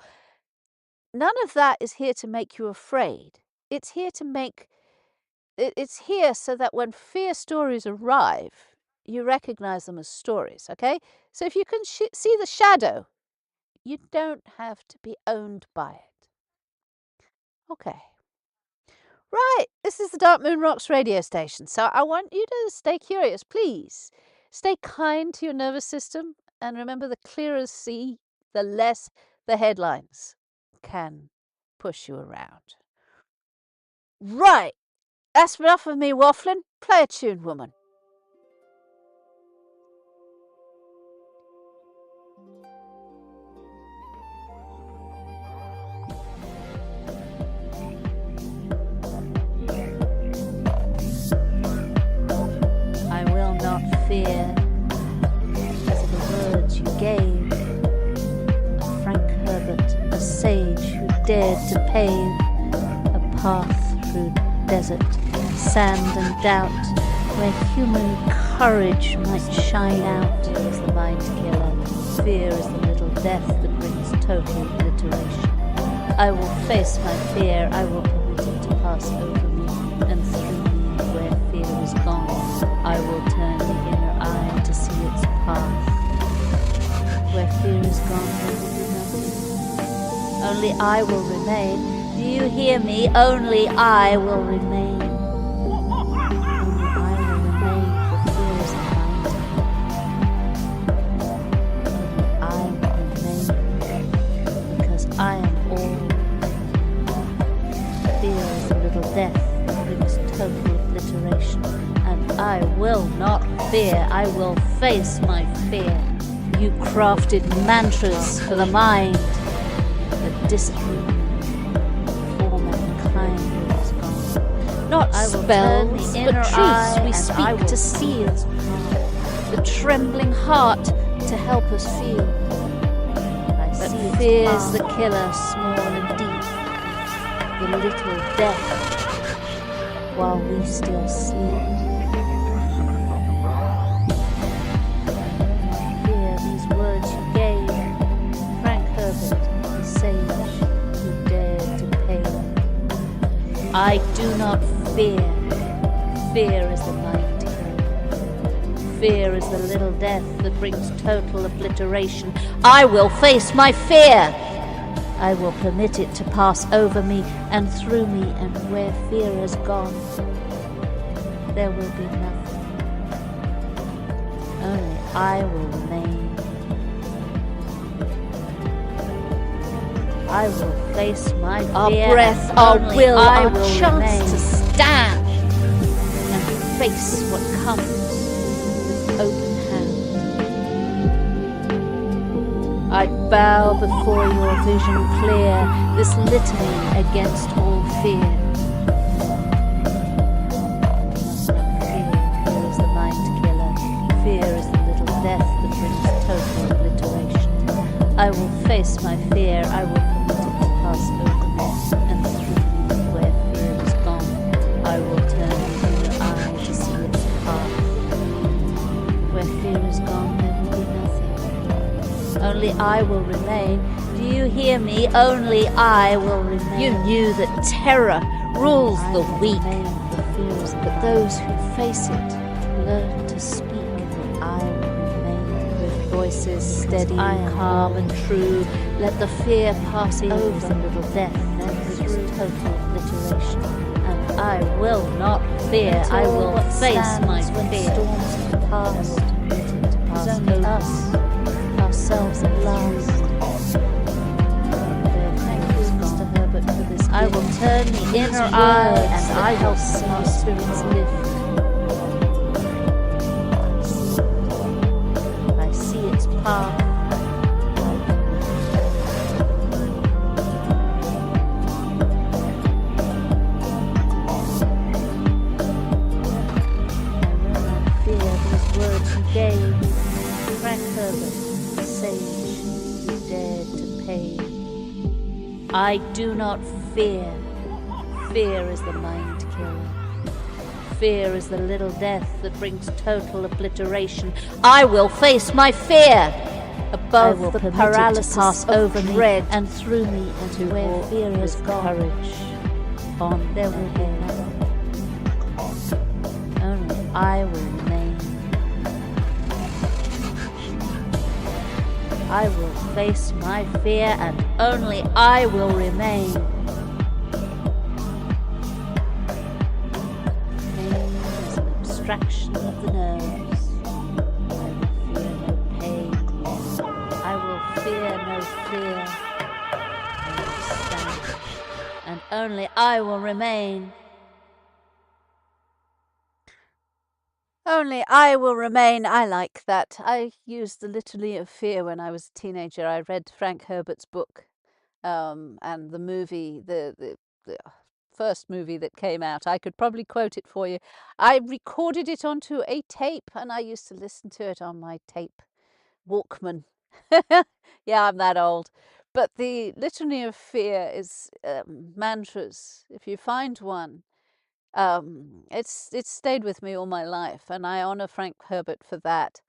None of that is here to make you afraid. It's here it's here so that when fear stories arrive, you recognize them as stories, okay? So if you can see the shadow, You don't have to be owned by it. Okay. Right, this is the Dark Moon Rocks radio station, so I want you to stay curious, please. Stay kind to your nervous system, and remember, the clearer sea, the less the headlines can push you around. Right, that's enough of me waffling. Play a tune, woman. I will not fear, as of the words you gave, a Frank Herbert, a sage who dared to pave a path through desert, sand and doubt, where human courage might shine out. Fear is the mind killer, fear is the little death that brings total obliteration. I will face my fear, I will permit it to pass over me and through me, and where fear is gone, I will turn the inner eye to see its path. Where fear is gone, there will be nothing. Only I will remain. Do you hear me? Only I will remain. Only I will remain, for fear is the mind. Only I will remain, because I am all. Fear is the little death that brings total obliteration. And I will not fear, I will face my fear. You crafted mantras for the mind, the discipline for mankind is gone. Not spells, but truths we speak to seal the trembling heart to help us feel. But fear's the killer, small and deep, the little death, while we still sleep. I do not fear. Fear is the mind killer. Fear is the little death that brings total obliteration. I will face my fear. I will permit it to pass over me and through me, and where fear is gone, there will be nothing. Only I will remain. I will face my fear. Our breath, our will, our chance to stand and face what comes with open hand. I bow before your vision clear, this litany against all fear. Fear is the mind killer. Fear is the little death that brings total obliteration. I will face my fear. I will permit it to pass over me and through me, where fear is gone. I will turn the inner eye to see its path. Where fear is gone, there will be nothing. Only I will remain. Do you hear me? Only I will remain. You knew that terror rules the weak, but those who face it learn to speak. I will remain with voices steady, calm and true. Let the fear pass over the little death, then through total obliteration. And I will not fear. I will face my fear. Storms of the past, to pass over us, ourselves at last. I will turn the inner eye and I will see our spirits lift. I see its path. I will not fear these words you gave. Frank Herbert, sage who dared to pave. I do not fear. Fear is the mind killer. Fear is the little death that brings total obliteration. I will face my fear. Above the paralysis pass over me and through me, and to where fear is gone, courage. On there will be nothing. Only I will remain. I will face my fear, and only I will remain. Pain is an abstraction of the nerves. I will fear no pain. I will fear no fear. I will stand, and only I will remain. Only I will remain. I like that. I used the litany of fear when I was a teenager. I read Frank Herbert's book, and the movie, the first movie that came out. I could probably quote it for you. I recorded it onto a tape, and I used to listen to it on my tape Walkman. Yeah, I'm that old. But the litany of fear is mantras. If you find one, it's stayed with me all my life, and I honor Frank Herbert for that,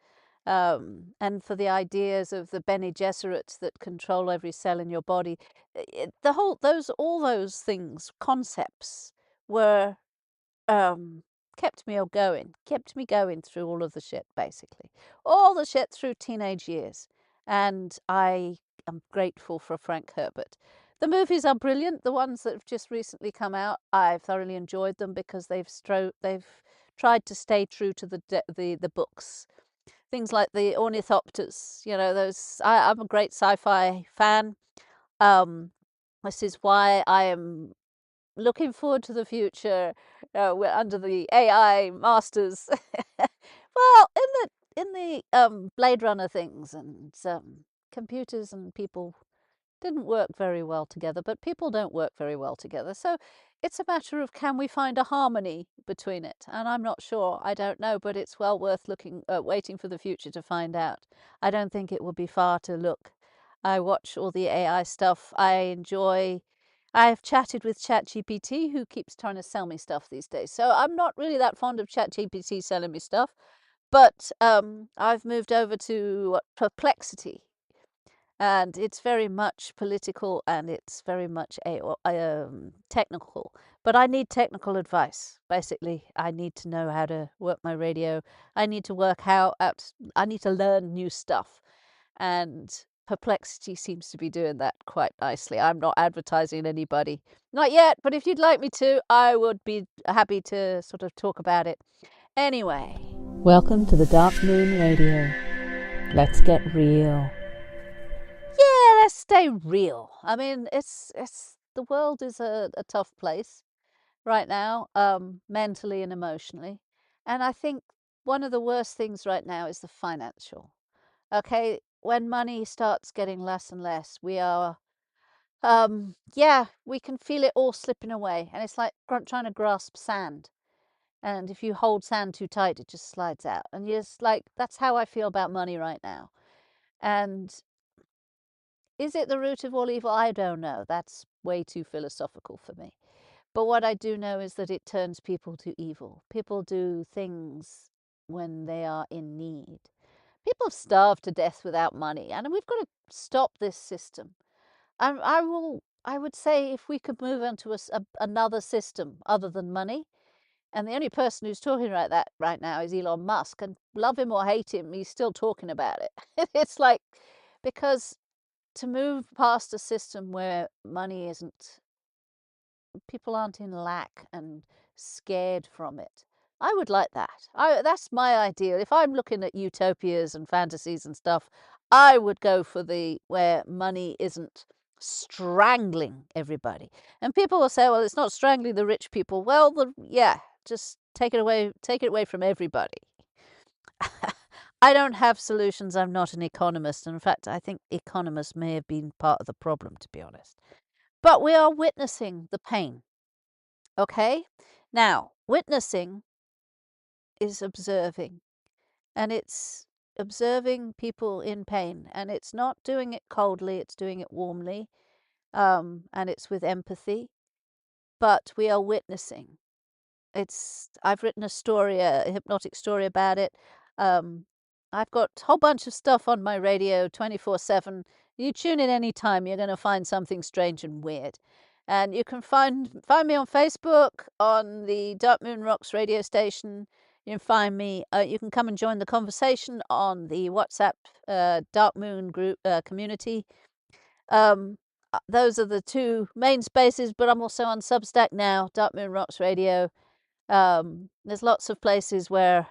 and for the ideas of the Bene Gesserits that control every cell in your body. All those things, concepts, were kept me going through all of the shit, basically, all the shit through teenage years, and I am grateful for Frank Herbert. The movies are brilliant. The ones that have just recently come out, I've thoroughly enjoyed them because they've tried to stay true to the books. Things like the Ornithopters, those. I'm a great sci-fi fan. This is why I am looking forward to the future. We're under the AI masters. Well, in the Blade Runner things, and computers and people didn't work very well together, but people don't work very well together. So it's a matter of, can we find a harmony between it? And I'm not sure. I don't know, but it's well worth waiting for the future to find out. I don't think it will be far to look. I watch all the AI stuff. I've chatted with ChatGPT, who keeps trying to sell me stuff these days. So I'm not really that fond of ChatGPT selling me stuff. But I've moved over to Perplexity. And it's very much political, and it's very much technical. But I need technical advice. Basically, I need to know how to work my radio. I need to I need to learn new stuff. And Perplexity seems to be doing that quite nicely. I'm not advertising anybody. Not yet, but if you'd like me to, I would be happy to sort of talk about it. Anyway. Welcome to the Dark Moon Radio. Let's get real. Yeah, let's stay real. I mean, the world is a tough place right now, mentally and emotionally. And I think one of the worst things right now is the financial. Okay, when money starts getting less and less, we can feel it all slipping away. And it's like trying to grasp sand. And if you hold sand too tight, it just slides out. And you're just like, that's how I feel about money right now. And is it the root of all evil? I don't know. That's way too philosophical for me. But what I do know is that it turns people to evil. People do things when they are in need. People starve to death without money, and we've got to stop this system. I would say, if we could move on to another system other than money, and the only person who's talking about that right now is Elon Musk, and love him or hate him, he's still talking about it. It's like, because to move past a system where money isn't, people aren't in lack and scared from it. I would like that. That's my ideal. If I'm looking at utopias and fantasies and stuff, I would go for where money isn't strangling everybody. And people will say, well, it's not strangling the rich people. Well, just take it away from everybody. I don't have solutions. I'm not an economist. And in fact, I think economists may have been part of the problem, to be honest. But we are witnessing the pain. Okay? Now, witnessing is observing. And it's observing people in pain. And it's not doing it coldly, it's doing it warmly. And it's with empathy. But we are witnessing. I've written a hypnotic story about it. I've got a whole bunch of stuff on my radio 24/7. You tune in anytime, you're going to find something strange and weird. And you can find me on Facebook, on the Dark Moon Rocks radio station. You can find me. You can come and join the conversation on the WhatsApp Dark Moon group community. Those are the two main spaces, but I'm also on Substack now, Dark Moon Rocks Radio. There's lots of places where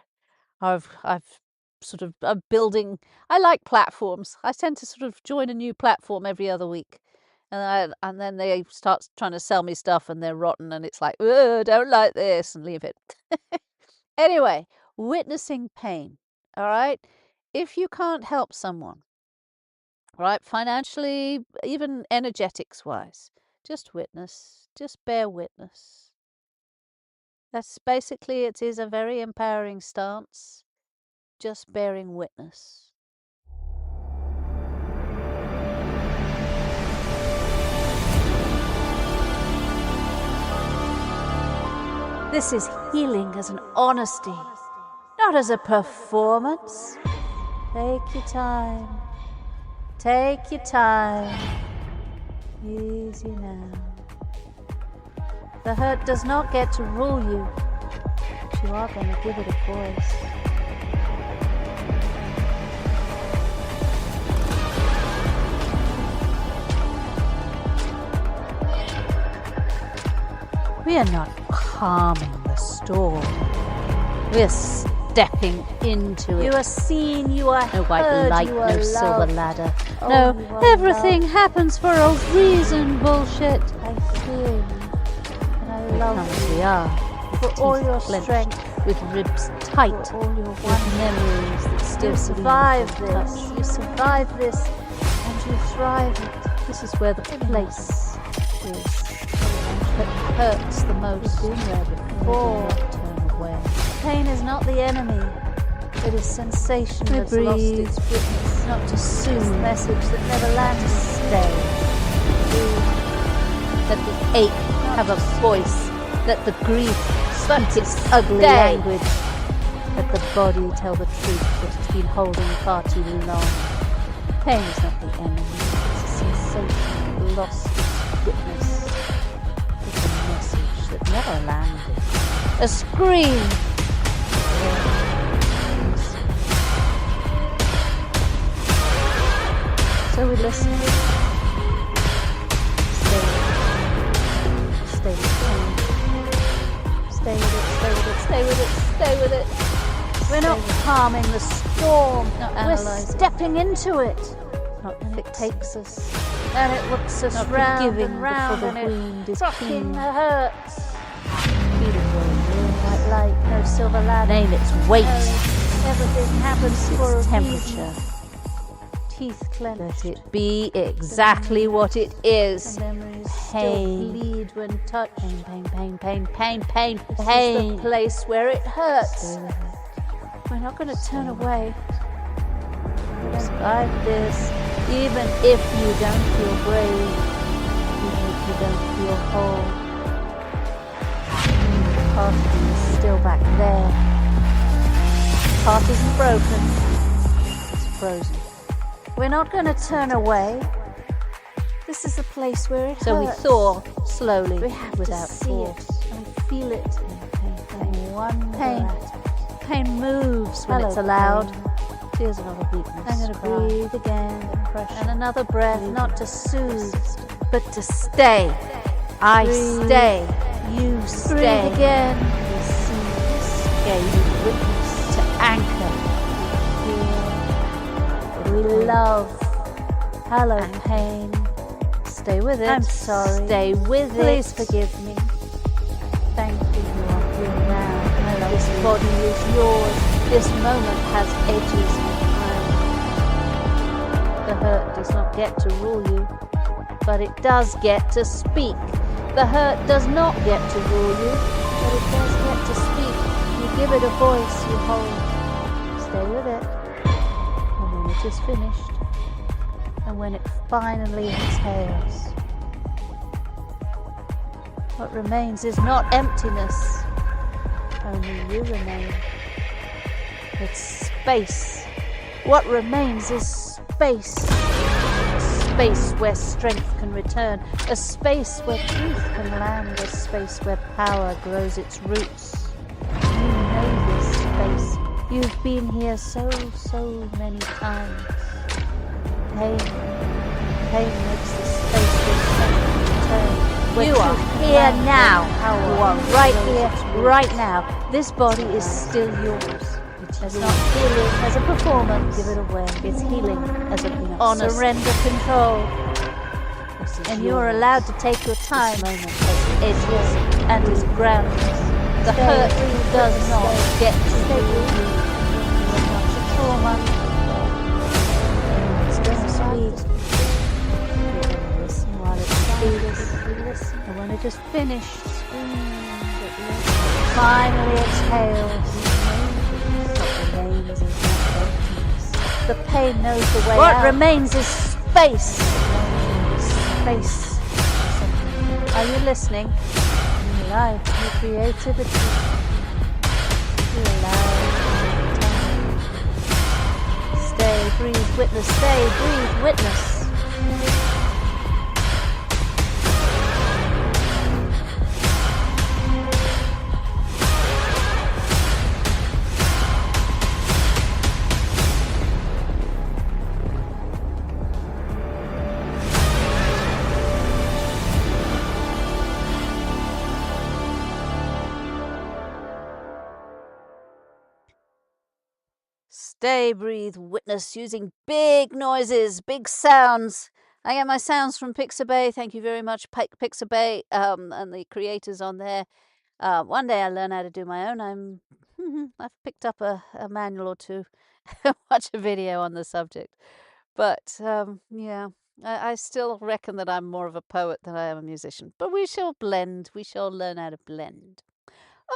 I'm building. I like platforms. I tend to sort of join a new platform every other week, and then they start trying to sell me stuff, and they're rotten, and it's like, oh, don't like this, and leave it. Anyway, witnessing pain. All right, if you can't help someone, right, financially, even energetics wise, just witness, just bear witness. That's basically, it is a very empowering stance, just bearing witness. This is healing as an honesty, not as a performance. Take your time. Take your time. Easy now. The hurt does not get to rule you, but you are going to give it a voice. We are not calming the storm. We are stepping into it. You are seen, you are heard, no white light, no loved. Silver ladder. Oh, no, everything happens for a reason, bullshit. I hear you, and I love you. We are. For all your strength, with ribs tight, for all your memories that still survive this. You survive this, and you thrive it. This is where the place is that hurts the most. We've been there before. Turn away. Pain is not the enemy. It is sensation that's lost its witness. Not to soothe. It's a message that never lands. To stay. Let the ache have a voice. Let the grief speak its ugly language. Let the body tell the truth that it's been holding far too long. Pain is not the enemy. It's a sensation that lost its witness. It's a message that never landed. A scream. So we listen. Stay with pain. Stay with it, stay with it, stay with it, stay with it. We're not calming the storm. We're stepping into it. Not and it takes us. And it looks us not round and round and it fucking hurts. Beautiful, white light, no silver ladder. Name its weight. Everything happens for a temperature. Teeth clenched. Let it be exactly what it is. Memories still bleed when touched. Pain, pain, pain, pain, pain, pain, pain. This is the place where it hurts. We're not going to turn away. We'll survive this, even if you don't feel brave, even if you don't feel whole. The part is still back there. The heart isn't broken. It's frozen. We're not going to turn away. This is the place where it hurts. So we thaw slowly, we have without force. And we feel it. Pain moves when it's allowed. Tears of other weakness. I'm going to breathe again. And another breath, not to soothe, but to stay. I stay. You stay. Breathe again. Stay. Witness to anchor. We love. Hello, and pain. Stay with it. I'm sorry. Stay with it. Please forgive me. Thank you. You are here now. This body is yours. This moment has edges and time. The hurt does not get to rule you, but it does get to speak. The hurt does not get to rule you, but it does get to speak. You give it a voice, you hold. Stay with it. It is finished, and when it finally exhales, what remains is not emptiness, only you remain. It's space. What remains is space. A space where strength can return, a space where truth can land, a space where power grows its roots. You know this. space. You've been here so many times. Pain makes the space return. You are here now. You are right here, right now. This body is still yours. It's not healing as a performance. Give it away. It's healing as a honest. Surrender control. And you are allowed to take your time as edges and as grounds. The hurt does not get to you. Trauma. It's going to speak. Listen while it speaks. And when it is finished, finally exhales. The pain knows the way out. What remains is space. Space. Are you listening? Your life, your creativity. Your life. Stay, breathe, witness. Stay, breathe, witness. Stay, breathe, witness, using big noises, big sounds. I get my sounds from Pixabay. Thank you very much, Pixabay, and the creators on there. One day I'll learn how to do my own. I've picked up a manual or two, watch a video on the subject. But yeah, I still reckon that I'm more of a poet than I am a musician. But we shall blend. We shall learn how to blend.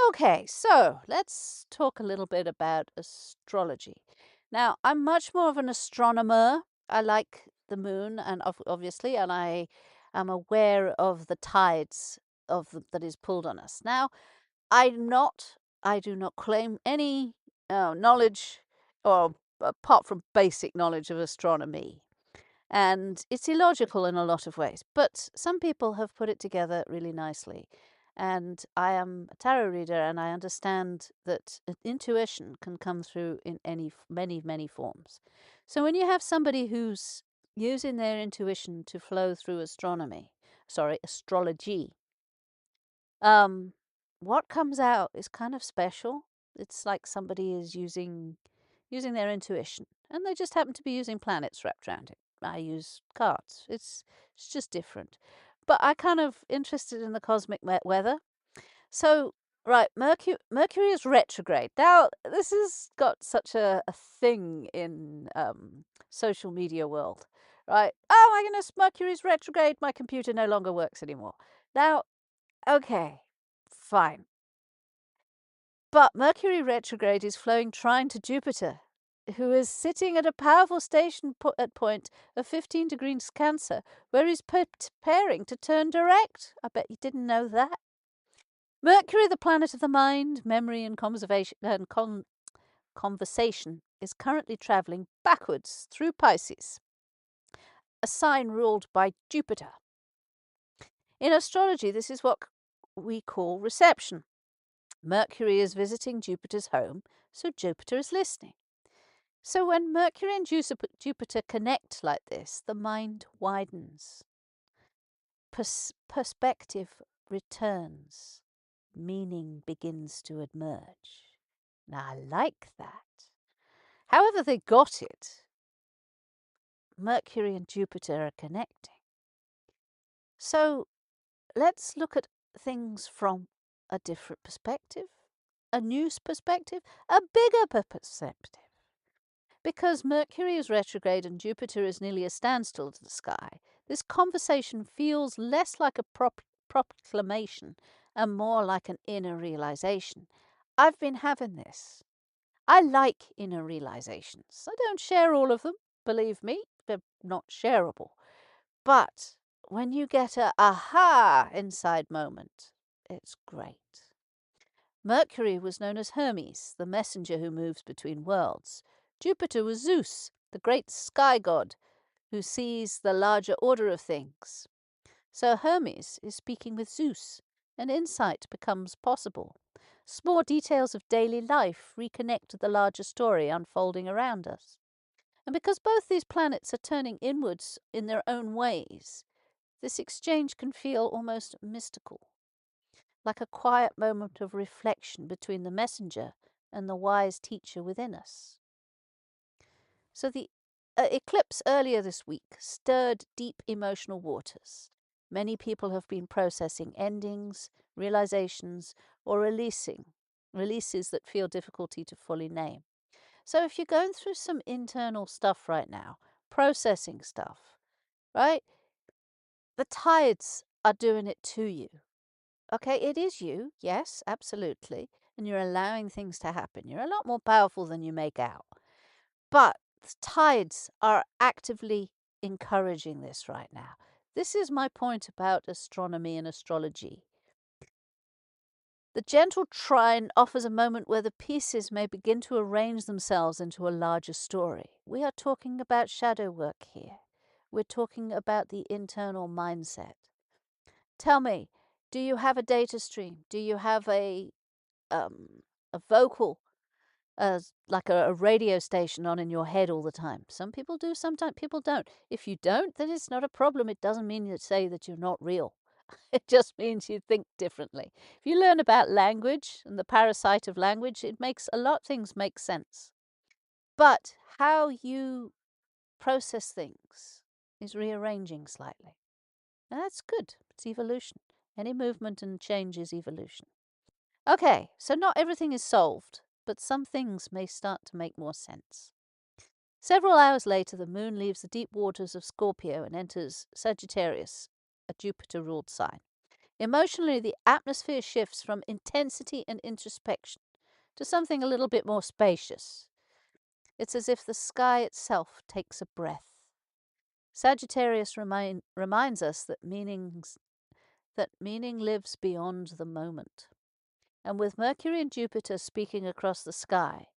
Okay, so let's talk a little bit about astrology. Now, I'm much more of an astronomer. I like the moon, and obviously, and I am aware of the tides that is pulled on us. Now, I do not claim any knowledge, or apart from basic knowledge of astronomy. And it's illogical in a lot of ways, but some people have put it together really nicely. And I am a tarot reader, and I understand that intuition can come through in many forms. So when you have somebody who's using their intuition to flow through astrology, what comes out is kind of special. It's like somebody is using their intuition, and they just happen to be using planets wrapped around it. I use cards. It's just different. But I kind of interested in the cosmic weather. So, right, Mercury is retrograde. Now, this has got such a thing in social media world, right? Oh my goodness, Mercury's retrograde. My computer no longer works anymore. Now, okay, fine. But Mercury retrograde is flowing trine to Jupiter, who is sitting at a powerful station at point of 15 degrees Cancer, where he's preparing to turn direct. I bet you didn't know that. Mercury, the planet of the mind, memory, and conversation, is currently travelling backwards through Pisces, a sign ruled by Jupiter. In astrology, this is what we call reception. Mercury is visiting Jupiter's home, so Jupiter is listening. So when Mercury and Jupiter connect like this, the mind widens. Perspective returns. Meaning begins to emerge. Now, I like that. However they got it, Mercury and Jupiter are connecting. So let's look at things from a different perspective, a new perspective, a bigger perspective. Because Mercury is retrograde and Jupiter is nearly a standstill to the sky, this conversation feels less like a proclamation and more like an inner realization. I've been having this. I like inner realizations. I don't share all of them, believe me, they're not shareable. But when you get a aha inside moment, it's great. Mercury was known as Hermes, the messenger who moves between worlds. Jupiter was Zeus, the great sky god, who sees the larger order of things. So Hermes is speaking with Zeus, and insight becomes possible. Small details of daily life reconnect to the larger story unfolding around us. And because both these planets are turning inwards in their own ways, this exchange can feel almost mystical, like a quiet moment of reflection between the messenger and the wise teacher within us. So the eclipse earlier this week stirred deep emotional waters. Many people have been processing endings, realizations, or releases that feel difficulty to fully name. So if you're going through some internal stuff right now, processing stuff, right? The tides are doing it to you. Okay, it is you, yes, absolutely. And you're allowing things to happen. You're a lot more powerful than you make out. But the tides are actively encouraging this right now. This is my point about astronomy and astrology. The gentle trine offers a moment where the pieces may begin to arrange themselves into a larger story. We are talking about shadow work here. We're talking about the internal mindset. Tell me, do you have a data stream? Do you have a vocal, like a radio station on in your head all the time? Some people do, sometimes people don't. If you don't, then it's not a problem. It doesn't mean you say that you're not real. It just means you think differently. If you learn about language and the parasite of language, it makes a lot of things make sense. But how you process things is rearranging slightly. And that's good. It's evolution. Any movement and change is evolution. Okay, so not everything is solved, but some things may start to make more sense. Several hours later, the moon leaves the deep waters of Scorpio and enters Sagittarius, a Jupiter-ruled sign. Emotionally, the atmosphere shifts from intensity and introspection to something a little bit more spacious. It's as if the sky itself takes a breath. Sagittarius reminds us that meaning lives beyond the moment. And with Mercury and Jupiter speaking across the sky,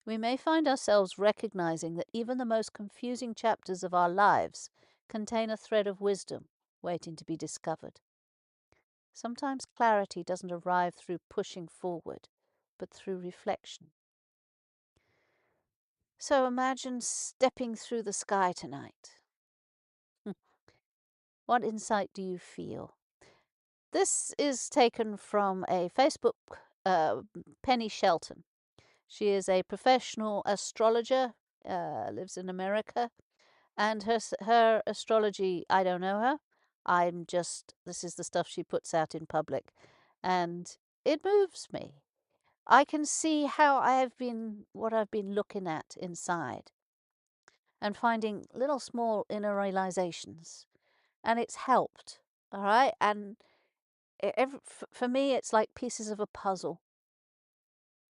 we may find ourselves recognizing that even the most confusing chapters of our lives contain a thread of wisdom waiting to be discovered. Sometimes clarity doesn't arrive through pushing forward, but through reflection. So imagine stepping through the sky tonight. What insight do you feel? This is taken from a Facebook, Penny Shelton. She is a professional astrologer, lives in America, and her astrology, I don't know her. This is the stuff she puts out in public, and it moves me. I can see what I've been looking at inside and finding little small inner realizations, and it's helped, all right? And for me, it's like pieces of a puzzle,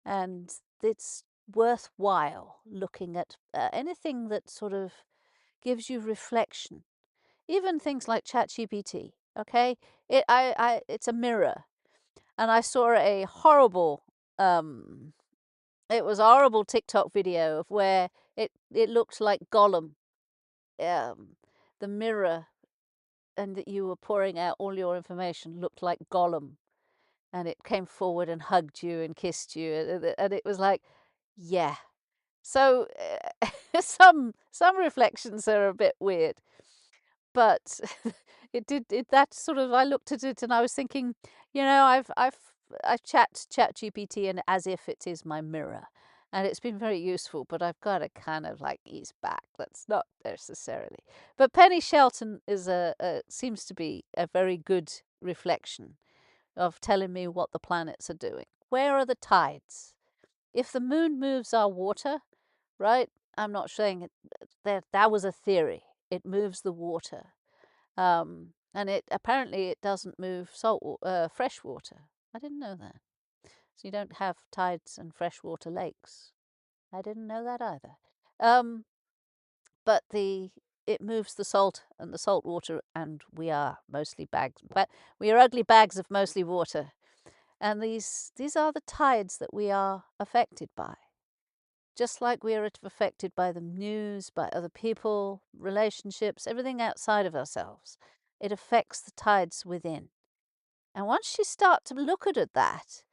and it's worthwhile looking at anything that sort of gives you reflection, even things like ChatGPT. Okay, it's a mirror, and I saw a horrible it was a horrible TikTok video of where it looked like Gollum, the mirror, and that you were pouring out all your information looked like Gollum, and it came forward and hugged you and kissed you, and it was like, yeah. So some reflections are a bit weird, but that sort of, I looked at it and I was thinking, I chat GPT and as if it is my mirror, and it's been very useful, but I've got to kind of like ease back. That's not necessarily. But Penny Shelton seems to be a very good reflection of telling me what the planets are doing. Where are the tides? If the moon moves our water, right? I'm not saying that was a theory. It moves the water. And it doesn't move fresh water. I didn't know that. So you don't have tides and freshwater lakes. I didn't know that either. But it moves the salt and the salt water, and we are mostly bags. But we are ugly bags of mostly water. And these are the tides that we are affected by. Just like we are affected by the news, by other people, relationships, everything outside of ourselves. It affects the tides within. And once you start to look at that,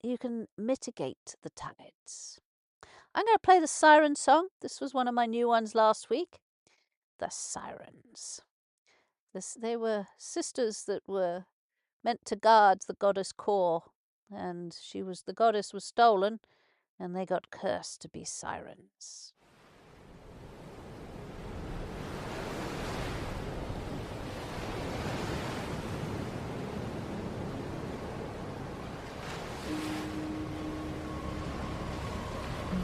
you can mitigate the tides. I'm going to play the siren song. This was one of my new ones last week. The Sirens. They were sisters that were meant to guard the goddess core, and the goddess was stolen, and they got cursed to be sirens.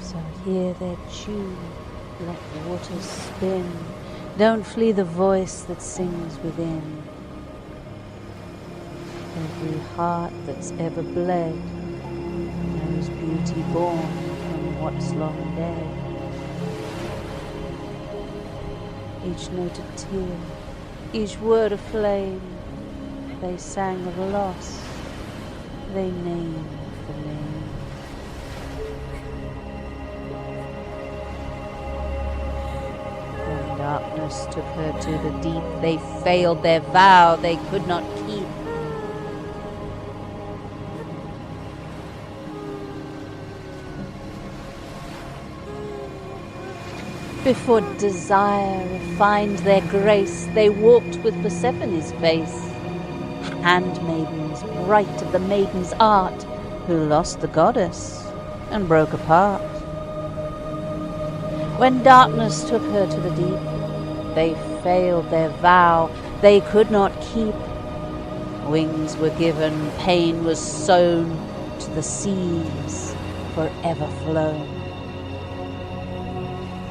So hear their tune, let the waters spin. Don't flee the voice that sings within. Every heart that's ever bled knows beauty born from what's long dead. Each note a tear, each word a flame. They sang of loss, they named the name. When darkness took her to the deep, they failed their vow they could not keep. Before desire refined their grace, they walked with Persephone's face. Handmaidens, bright of the maiden's art, who lost the goddess and broke apart. When darkness took her to the deep, they failed their vow they could not keep. Wings were given, pain was sown, to the seas forever flown.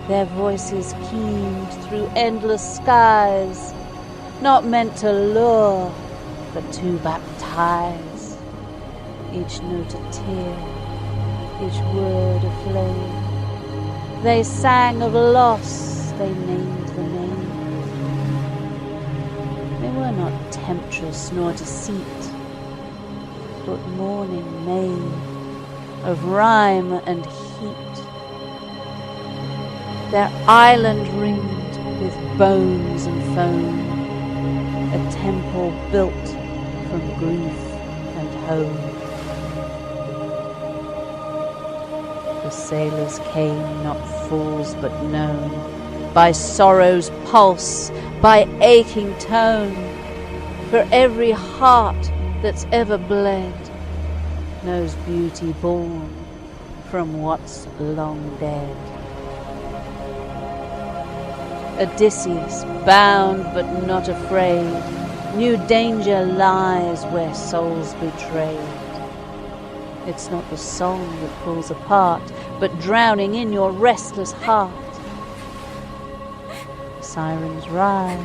Their voices keened through endless skies, not meant to lure, but to baptize. Each note a tear, each word a flame. They sang of loss, they named the name. They were not temptress nor deceit, but mourning made of rhyme and heat. Their island ringed with bones and foam, a temple built from grief and home. The sailors came, not fools but known, by sorrow's pulse, by aching tone. For every heart that's ever bled knows beauty born from what's long dead. Odysseus, bound but not afraid, knew danger lies where souls betrayed. It's not the song that pulls apart, but drowning in your restless heart. Sirens rise,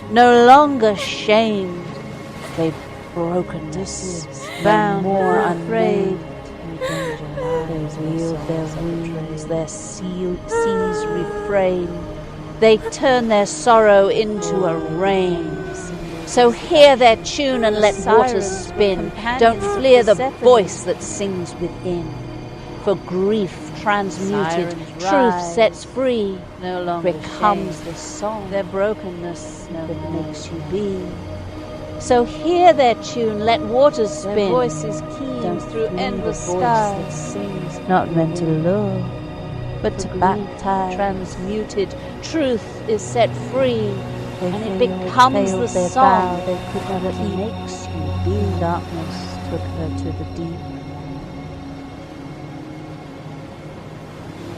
no longer shamed, they've broken Odysseus, bound more unafraid. They've healed their wounds, their seas refrain. They turn their sorrow into a rain. So hear their tune and let waters spin. Don't fear the voice that sings within. For grief transmuted, truth sets free. No longer becomes the song, their brokenness that makes you be. So hear their tune, let waters spin. Their voices keen through endless skies that sings, not meant to lure, but to baptize. Transmuted, truth is set free, and it becomes the song that makes you be. Darkness took her to the deep.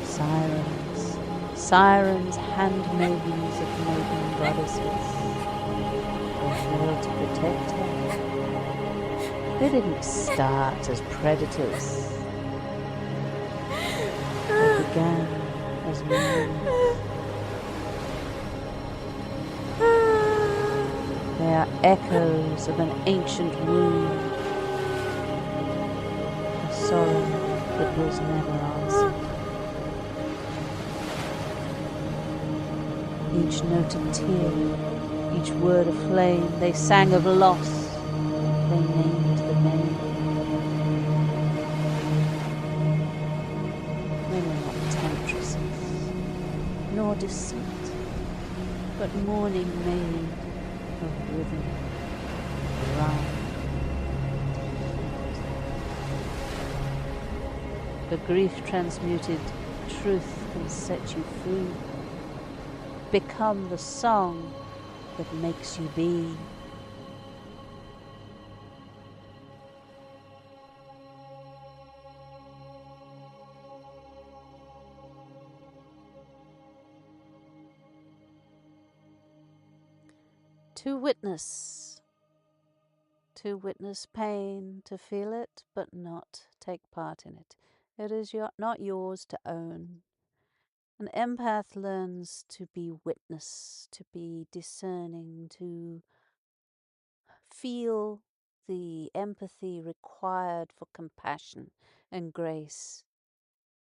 Sirens, sirens, handmaidens of maiden goddesses, they failed to protect her. They didn't start as predators. They began as memories. They are echoes of an ancient wound, a sorrow that was never answered. Each note a tear, each word a flame. They sang of loss, they named the name. They were not temptresses, nor deceit, but mourning maid of rhythm, rhyme. The grief transmuted truth can set you free. Become the song that makes you be. To witness pain, to feel it, but not take part in it. It is not yours to own. An empath learns to be witness, to be discerning, to feel the empathy required for compassion and grace,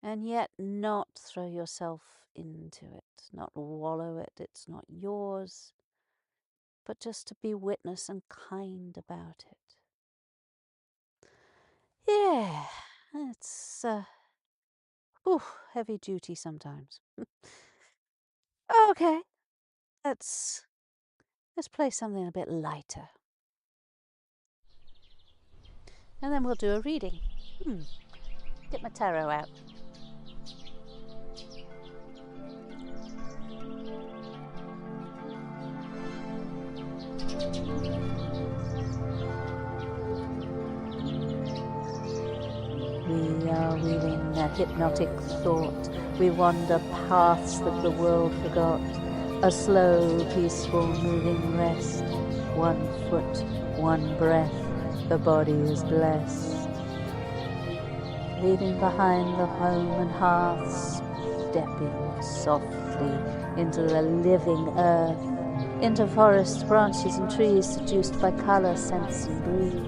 and yet not throw yourself into it, not wallow it. It's not yours, but just to be witness and kind about it. Yeah, it's heavy duty sometimes. Okay, let's play something a bit lighter. And then we'll do a reading. Get my tarot out. We are weaving a hypnotic thought. We wander paths that the world forgot. A slow, peaceful, moving rest. 1 foot, 1 breath. The body is blessed. Leaving behind the home and hearth, stepping softly into the living earth, into forests, branches and trees seduced by colour, sense and breeze.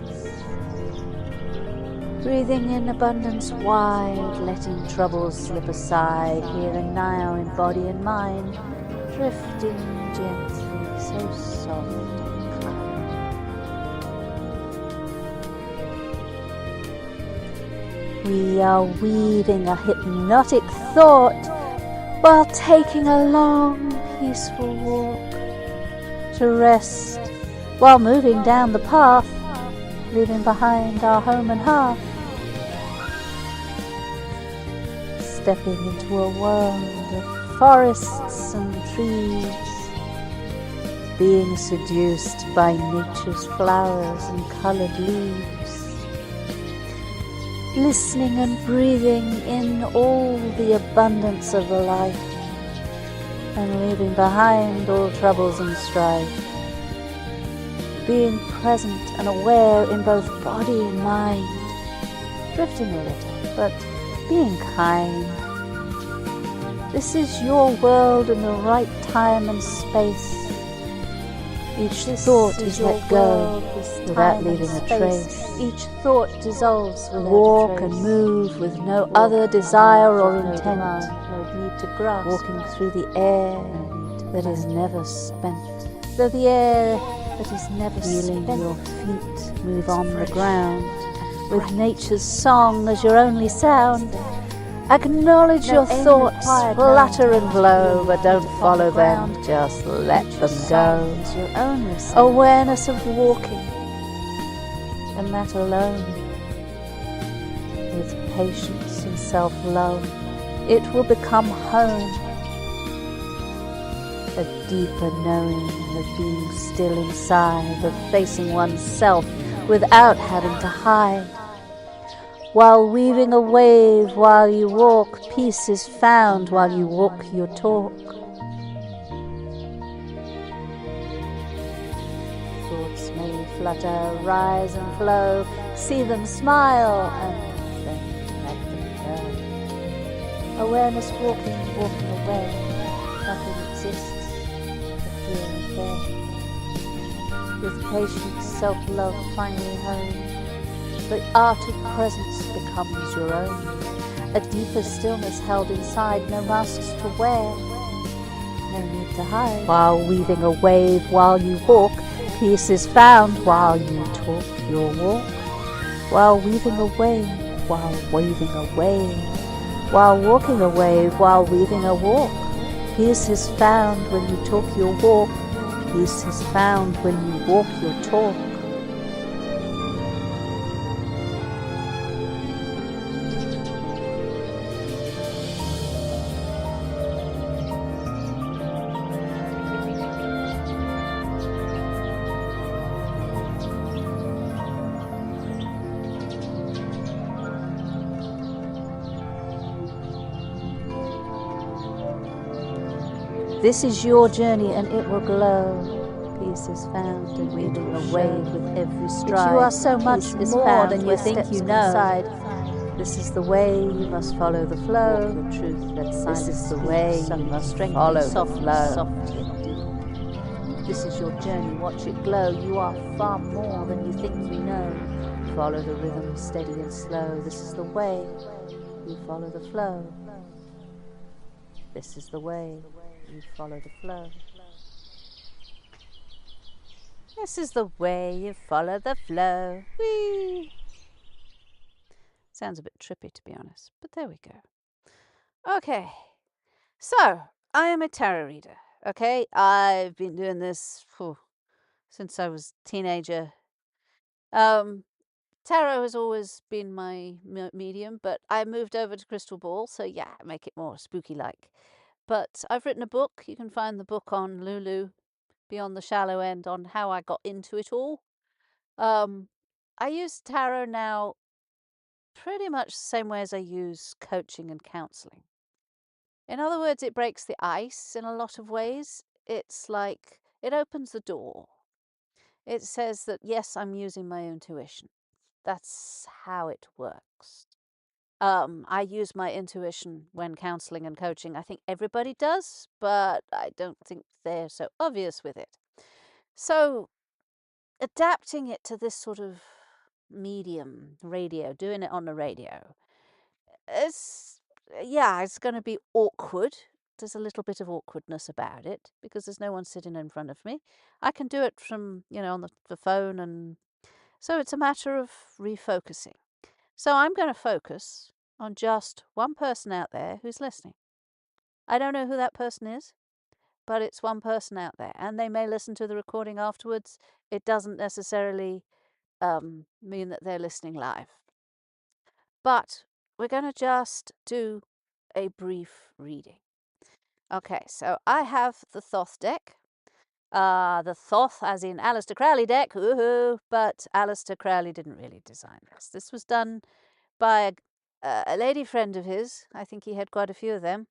Breathing in abundance wide, letting troubles slip aside, here and now in body and mind, drifting gently, so soft and kind. We are weaving a hypnotic thought while taking a long, peaceful walk to rest while moving down the path, leaving behind our home and hearth. Stepping into a world of forests and trees, being seduced by nature's flowers and coloured leaves, listening and breathing in all the abundance of life, and leaving behind all troubles and strife, being present and aware in both body and mind, drifting a little, but being kind. This is your world in the right time and space. Each thought is let go without leaving a trace. Each thought dissolves without a trace. Walk and move with no other desire or intent. No need to grasp. Walking through the air that is never spent. Though the air that is never spent. Feeling your feet move on the ground, with nature's song as your only sound. Acknowledge your thoughts, flutter and blow, but don't follow them, just let them go. Awareness of walking, and that alone. With patience and self-love, it will become home. A deeper knowing of being still inside, of facing oneself without having to hide. While weaving a wave while you walk, peace is found while you walk your talk. Thoughts may flutter, rise and flow, see them smile and then let them go. Awareness walking away, nothing exists but here and there. With patience, self-love finally home, the Arctic presence becomes your own. A deeper stillness held inside, no masks to wear, no need to hide. While weaving a wave while you walk, peace is found while you talk your walk. While weaving a wave, while waving a wave, while walking a wave, while weaving a walk. Peace is found when you talk your walk. Peace is found when you walk your talk. This is your journey and it will glow. Peace is found and leading the way with every stride. You are so much more than you think you know. This is the way you must follow the flow. Walk your truth, let silence this is the way you must follow the flow. Soft yet deep. This is your journey, watch it glow. You are far more than you think you know. Follow the rhythm, steady and slow. This is the way you follow the flow. This is the way you follow the flow. This is the way you follow the flow. Whee! Sounds a bit trippy, to be honest, but there we go. Okay, so I am a tarot reader. Okay, I've been doing this since I was a teenager. Tarot has always been my medium, but I moved over to crystal ball, so yeah, make it more spooky-like. But I've written a book. You can find the book on Lulu, Beyond the Shallow End, on how I got into it all. I use tarot now pretty much the same way as I use coaching and counseling. In other words, it breaks the ice in a lot of ways. It's like it opens the door. It says that, yes, I'm using my intuition. That's how it works. I use my intuition when counseling and coaching. I think everybody does, but I don't think they're so obvious with it. So adapting it to this sort of medium, radio, doing it on the radio, it's going to be awkward. There's a little bit of awkwardness about it because there's no one sitting in front of me. I can do it from, on the phone, and so it's a matter of refocusing. So I'm going to focus on just one person out there who's listening. I don't know who that person is, but it's one person out there, and they may listen to the recording afterwards. It doesn't necessarily mean that they're listening live. But we're going to just do a brief reading. Okay, so I have the Thoth deck. The Thoth, as in Aleister Crowley deck, but Aleister Crowley didn't really design this. This was done by a lady friend of his. I think he had quite a few of them.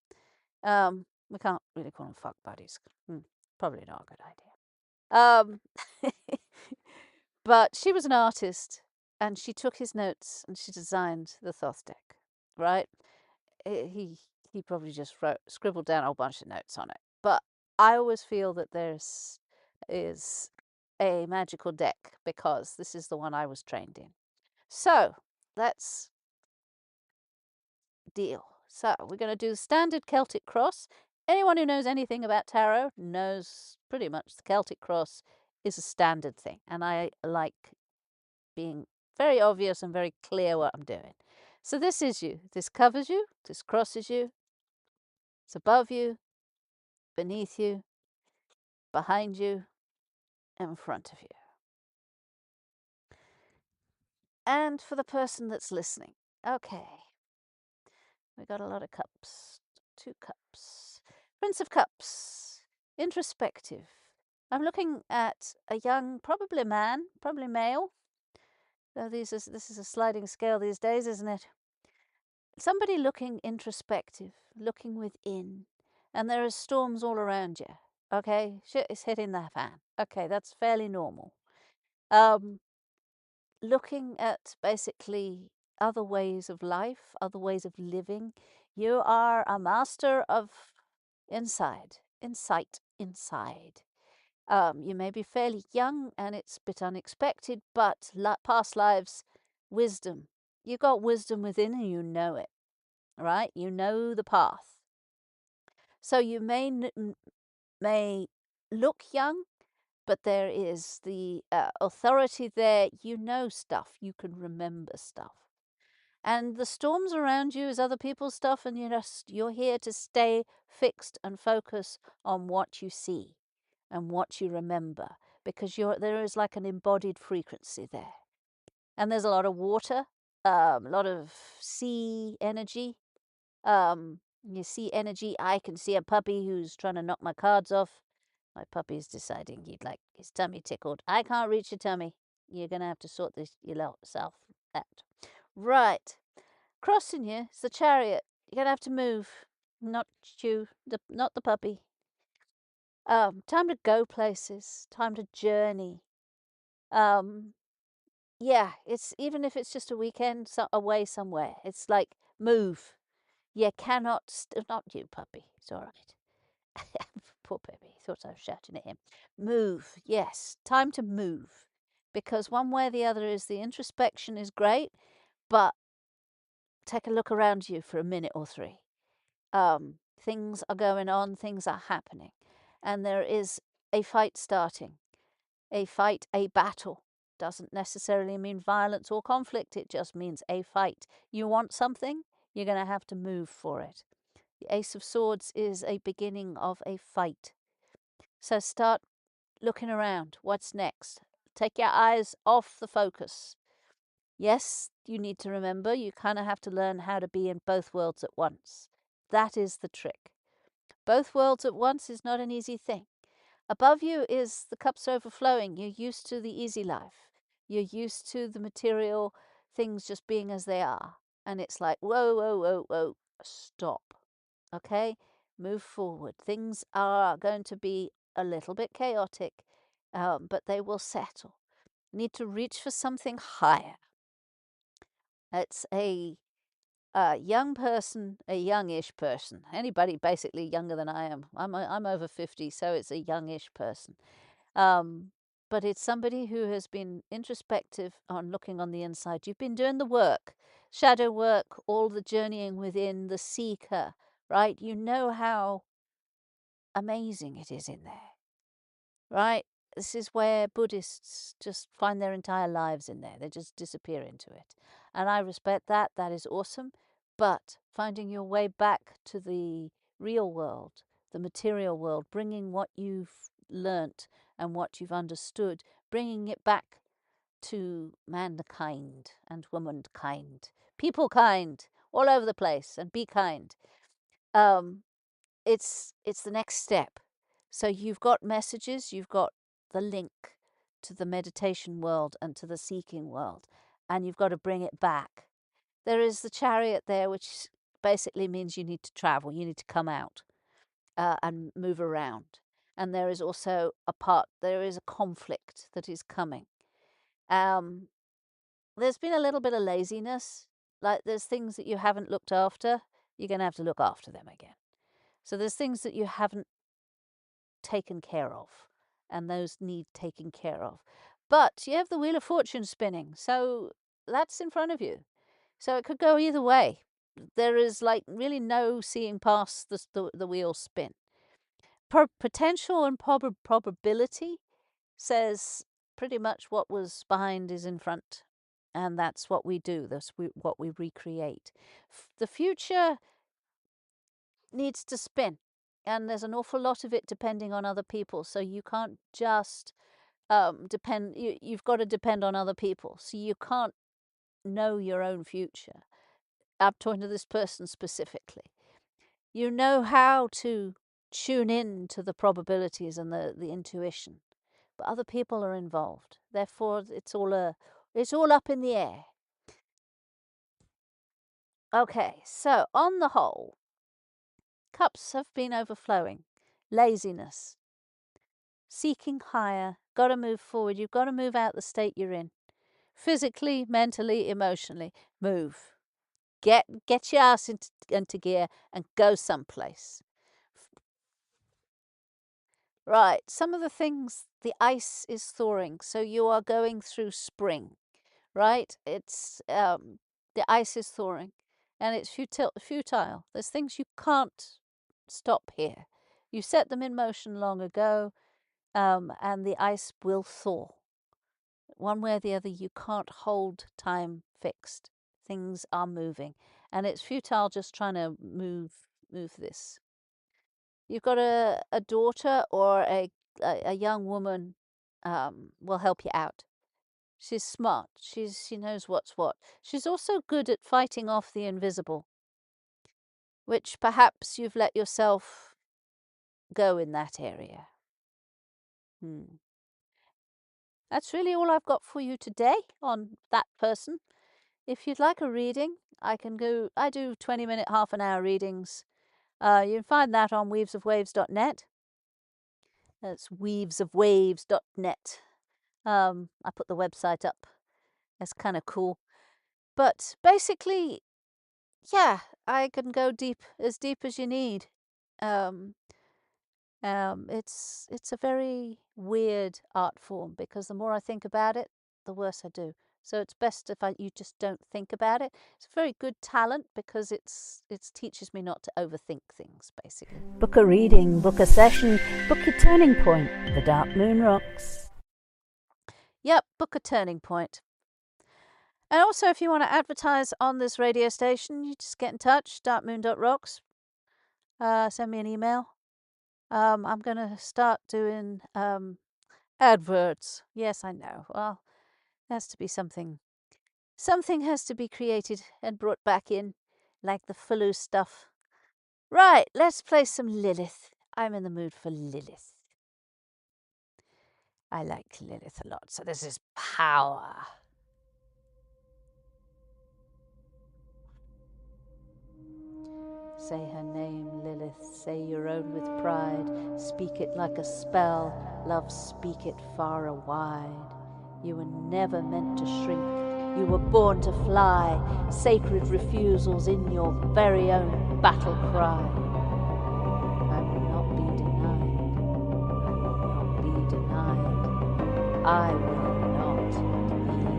We can't really call them fuck buddies. Probably not a good idea. But she was an artist, and she took his notes and she designed the Thoth deck, right? He probably just scribbled down a whole bunch of notes on it. But I always feel that is a magical deck because this is the one I was trained in. So let's deal. So we're going to do the standard Celtic cross. Anyone who knows anything about tarot knows pretty much the Celtic cross is a standard thing. And I like being very obvious and very clear what I'm doing. So this is you. This covers you. This crosses you. It's above you, beneath you, behind you, in front of you. And for the person that's listening, okay, we got a lot of cups. 2 cups. Prince of Cups, introspective. I'm looking at a young, probably man, probably male. Though this is a sliding scale these days, isn't it? Somebody looking introspective, looking within, and there are storms all around you. Okay, shit is hitting the fan. Okay, that's fairly normal. Looking at basically other ways of life, other ways of living. You are a master of insight. You may be fairly young and it's a bit unexpected, but past lives, wisdom. You've got wisdom within and you know it, right? You know the path. So you may look young, but there is the authority there. You know stuff. You can remember stuff. And the storms around you is other people's stuff, and you're here to stay fixed and focus on what you see and what you remember, because there is like an embodied frequency there. And there's a lot of water, a lot of sea energy. You see energy. I can see a puppy who's trying to knock my cards off. My puppy's deciding he'd like his tummy tickled. I can't reach your tummy. You're going to have to sort this yourself out. Right. Crossing you is the Chariot. You're going to have to move. Not you, not the puppy. Time to go places, time to journey. Yeah, it's even if it's just a weekend away somewhere. It's like move. You cannot. Not you, puppy. It's all right. Poor baby. Thought I was shouting at him. Move. Yes, time to move. Because one way or the other is the introspection is great, but take a look around you for a minute or three. Things are going on, things are happening, and there is a fight starting. A fight, a battle. Doesn't necessarily mean violence or conflict, it just means a fight. You want something, you're going to have to move for it. The Ace of Swords is a beginning of a fight. So start looking around. What's next? Take your eyes off the focus. Yes, you need to remember you kind of have to learn how to be in both worlds at once. That is the trick. Both worlds at once is not an easy thing. Above you is the cups overflowing. You're used to the easy life. You're used to the material things just being as they are. And it's like, whoa, whoa, whoa, whoa, stop. Okay? Move forward. Things are going to be a little bit chaotic, but they will settle. Need to reach for something higher. It's a young person, a youngish person. Anybody basically younger than I am. I'm over 50, so it's a youngish person. But it's somebody who has been introspective on looking on the inside. You've been doing the work, shadow work, all the journeying within, the seeker, right? You know how amazing it is in there, right? This is where Buddhists just find their entire lives in there. They just disappear into it. And I respect that. That is awesome. But finding your way back to the real world, the material world, bringing what you've learnt and what you've understood, bringing it back to mankind and womankind, people kind, all over the place, and be kind. It's the next step. So you've got messages, you've got the link to the meditation world and to the seeking world, and you've got to bring it back. There is the chariot there, which basically means you need to travel, you need to come out and move around. And there is also there is a conflict that is coming. There's been a little bit of laziness, like there's things that you haven't looked after, you're going to have to look after them again. So there's things that you haven't taken care of, and those need taking care of. But you have the Wheel of Fortune spinning, so that's in front of you. So it could go either way. There is like really no seeing past the wheel spin. Potential and probability says pretty much what was behind is in front. And that's what we do. That's what we recreate. The future needs to spin. And there's an awful lot of it depending on other people. So you can't just depend. You've got to depend on other people. So you can't know your own future. I'm talking to this person specifically. You know how to tune in to the probabilities and the intuition, but other people are involved. Therefore, it's all up in the air. Okay, so on the whole, cups have been overflowing. Laziness, seeking higher, got to move forward. You've got to move out the state you're in. Physically, mentally, emotionally, move. Get your ass into gear and go someplace. Right, some of the things, the ice is thawing, so you are going through spring, right? It's the ice is thawing, and it's futile. There's things you can't stop here. You set them in motion long ago, and the ice will thaw. One way or the other, you can't hold time fixed. Things are moving, and it's futile just trying to move this. You've got a daughter or a young woman will help you out. She's smart. She knows what's what. She's also good at fighting off the invisible, which perhaps you've let yourself go in that area. That's really all I've got for you today on that person. If you'd like a reading, I do 20-minute, half an hour readings. You can find that on weavesofwaves.net. It's weavesofwaves.net. I put the website up. That's kind of cool. But basically, yeah, I can go as deep as you need. It's a very weird art form because the more I think about it, the worse I do. So it's best if you just don't think about it. It's a very good talent because it teaches me not to overthink things, basically. Book a reading, book a session, book your turning point. The Dark Moon rocks. Yep, book a turning point. And also, if you want to advertise on this radio station, you just get in touch, darkmoon.rocks. Send me an email. I'm going to start doing adverts. Yes, I know. Well, it has to be something. Something has to be created and brought back in, like the Faloo stuff. Right, let's play some Lilith. I'm in the mood for Lilith. I like Lilith a lot, so this is power. Say her name, Lilith, say your own with pride. Speak it like a spell, love, speak it far and wide. You were never meant to shrink, you were born to fly. Sacred refusals in your very own battle cry. I will not be denied, I will not be denied. I will not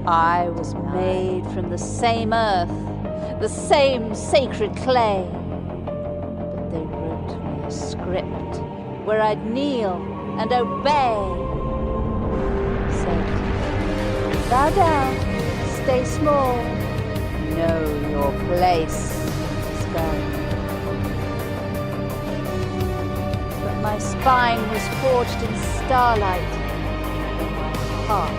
be. I was made from the same earth, the same sacred clay. They wrote me a script where I'd kneel and obey. Said, bow down, stay small, know your place, sky. But my spine was forged in starlight, and my heart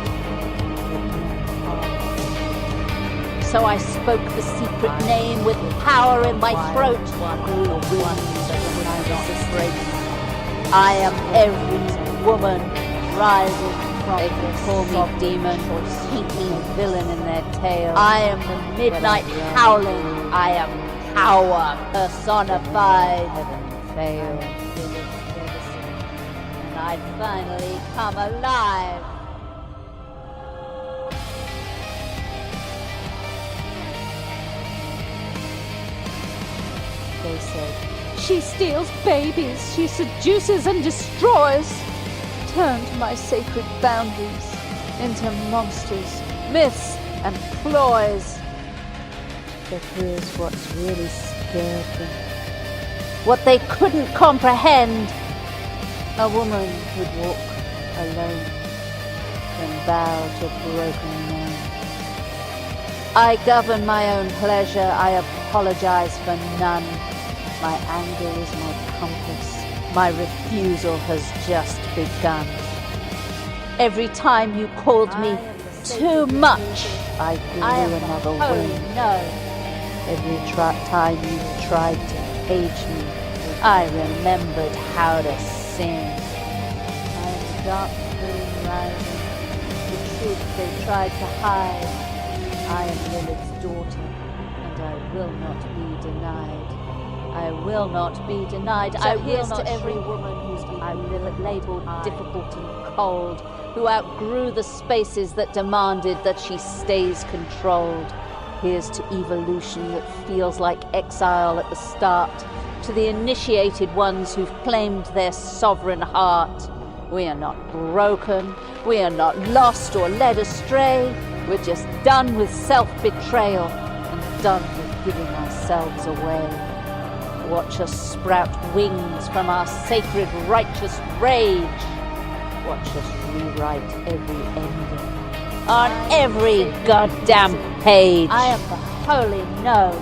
so I spoke the secret name with power in my throat. Grew wings when I was afraid. I am every woman rising from. They can call me demon or paint me villain in their tale. I am the midnight howling. I am power personified. Heaven failed. And I finally come alive. They said, she steals babies, she seduces and destroys. Turned my sacred boundaries into monsters, myths and ploys. But here's what's really scared them. What they couldn't comprehend. A woman would walk alone and bow to broken men. I govern my own pleasure, I apologize for none. My anger is my compass. My refusal has just begun. Every time you called me too much, I grew another wing. No. Every time you tried to cage me, I remembered how to sing. I am the dark moon rising, the truth they tried to hide. I am Lilith's daughter, and I will not be denied. I will not be denied. So I will not. To every woman who's been labeled difficult and cold, who outgrew the spaces that demanded that she stays controlled. Here's to evolution that feels like exile at the start, to the initiated ones who've claimed their sovereign heart. We are not broken, we are not lost or led astray. We're just done with self-betrayal and done with giving ourselves away. Watch us sprout wings from our sacred righteous rage. Watch us rewrite every ending on every goddamn page. I am the holy no.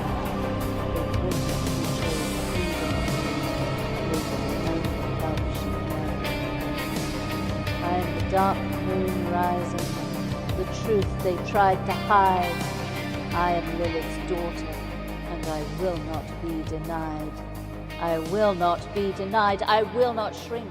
I am the dark moon rising, the truth they tried to hide. I am Lilith's daughter, and I will not be denied. I will not be denied. I will not shrink,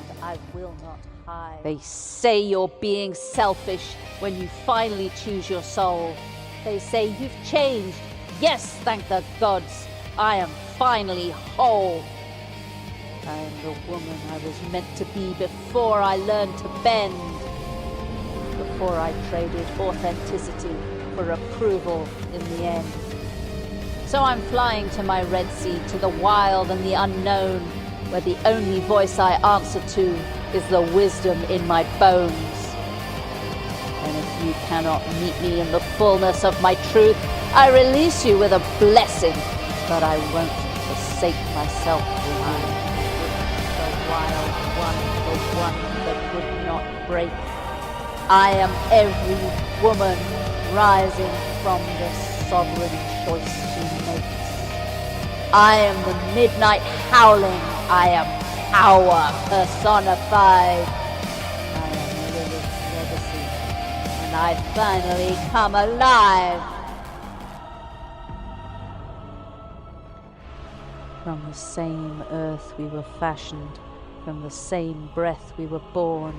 and I will not hide. They say you're being selfish when you finally choose your soul. They say you've changed. Yes, thank the gods. I am finally whole. I am the woman I was meant to be before I learned to bend, before I traded authenticity for approval in the end. So I'm flying to my Red Sea, to the wild and the unknown, where the only voice I answer to is the wisdom in my bones. And if you cannot meet me in the fullness of my truth, I release you with a blessing, but I won't forsake myself for you. The wild one, the one that would not break. I am every woman rising from the sovereign choice she makes. I am the midnight howling. I am power personified. I am Lilith's legacy, and I finally come alive. From the same earth we were fashioned, from the same breath we were born,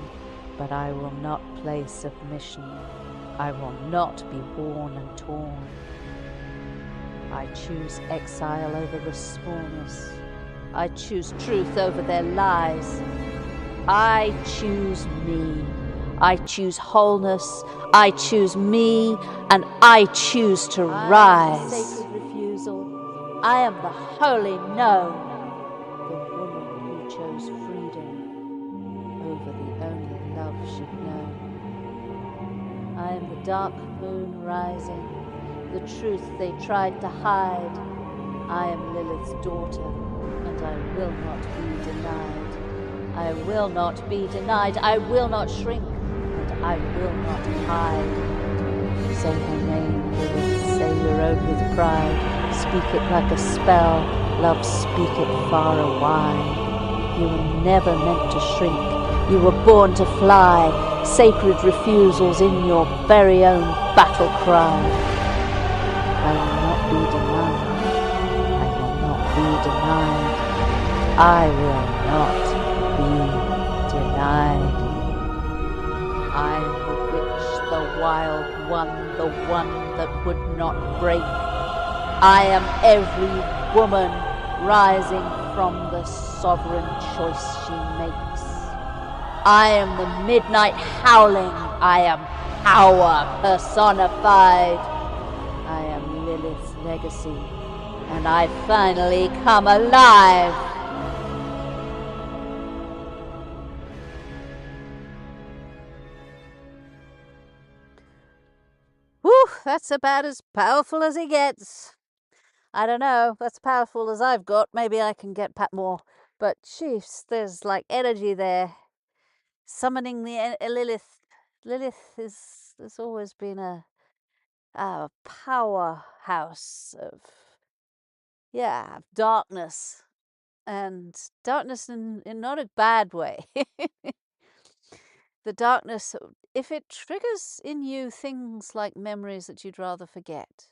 but I will not play submission. I will not be worn and torn. I choose exile over the smallness. I choose truth over their lies. I choose me. I choose wholeness. I choose me, and I choose to rise. I am the sacred refusal. I am the holy no. The woman who chose freedom over the only love she'd known. I am the dark moon rising, the truth they tried to hide. I am Lilith's daughter, and I will not be denied. I will not be denied. I will not shrink, and I will not hide. Say her name, Lilith, say your own with pride. Speak it like a spell, love, speak it far and wide. You were never meant to shrink. You were born to fly. Sacred refusals in your very own battle cry. I will not be denied. I will not be denied. I will not be denied. I am the witch, the wild one, the one that would not break. I am every woman rising from the sovereign choice she makes. I am the midnight howling. I am power personified. I am Lilith's legacy, and I finally come alive. Whew, that's about as powerful as it gets. I don't know, that's powerful as I've got. Maybe I can get more, but jeez, there's like energy there. Summoning the Lilith. Lilith has always been a powerhouse of darkness, and darkness in not a bad way. The darkness, if it triggers in you things like memories that you'd rather forget,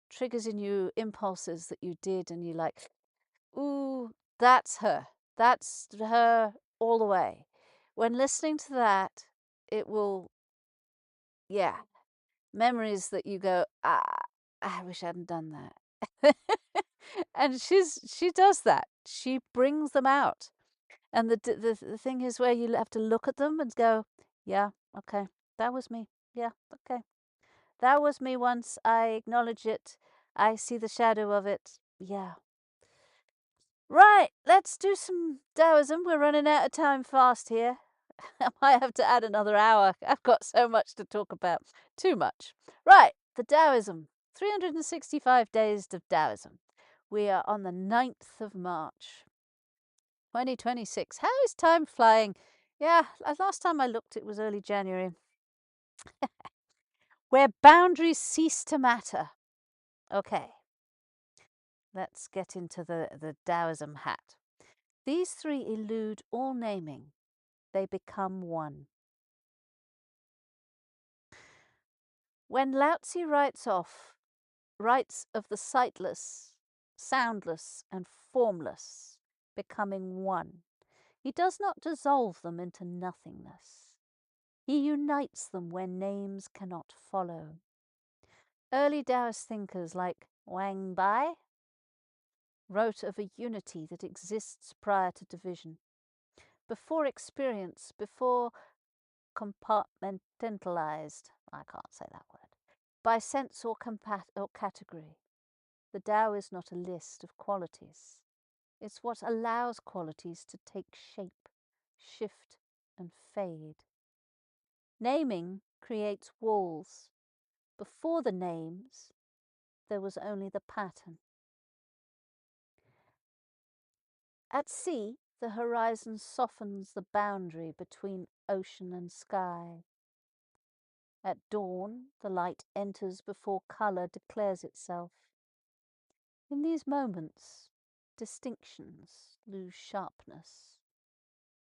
triggers in you impulses that you did and you like, ooh, that's her all the way. When listening to that, it will, memories that you go, I wish I hadn't done that. And she does that. She brings them out. And the thing is where you have to look at them and go, yeah, okay, that was me. Yeah, okay. That was me once. I acknowledge it. I see the shadow of it. Yeah. Right, let's do some Taoism. We're running out of time fast here. I might have to add another hour. I've got so much to talk about. Too much. Right, the Taoism. 365 days of Taoism. We are on the 9th of March, 2026. How is time flying? Yeah, last time I looked, it was early January. Where boundaries cease to matter. Okay, let's get into the Taoism hat. These three elude all naming. They become one. When Lao Tzu writes of the sightless, soundless, and formless becoming one, he does not dissolve them into nothingness. He unites them where names cannot follow. Early Taoist thinkers like Wang Bai wrote of a unity that exists prior to division, before experience, before compartmentalized, I can't say that word, by sense or category. The Tao is not a list of qualities. It's what allows qualities to take shape, shift, and fade. Naming creates walls. Before the names, there was only the pattern. At sea, the horizon softens the boundary between ocean and sky. At dawn, the light enters before colour declares itself. In these moments, distinctions lose sharpness,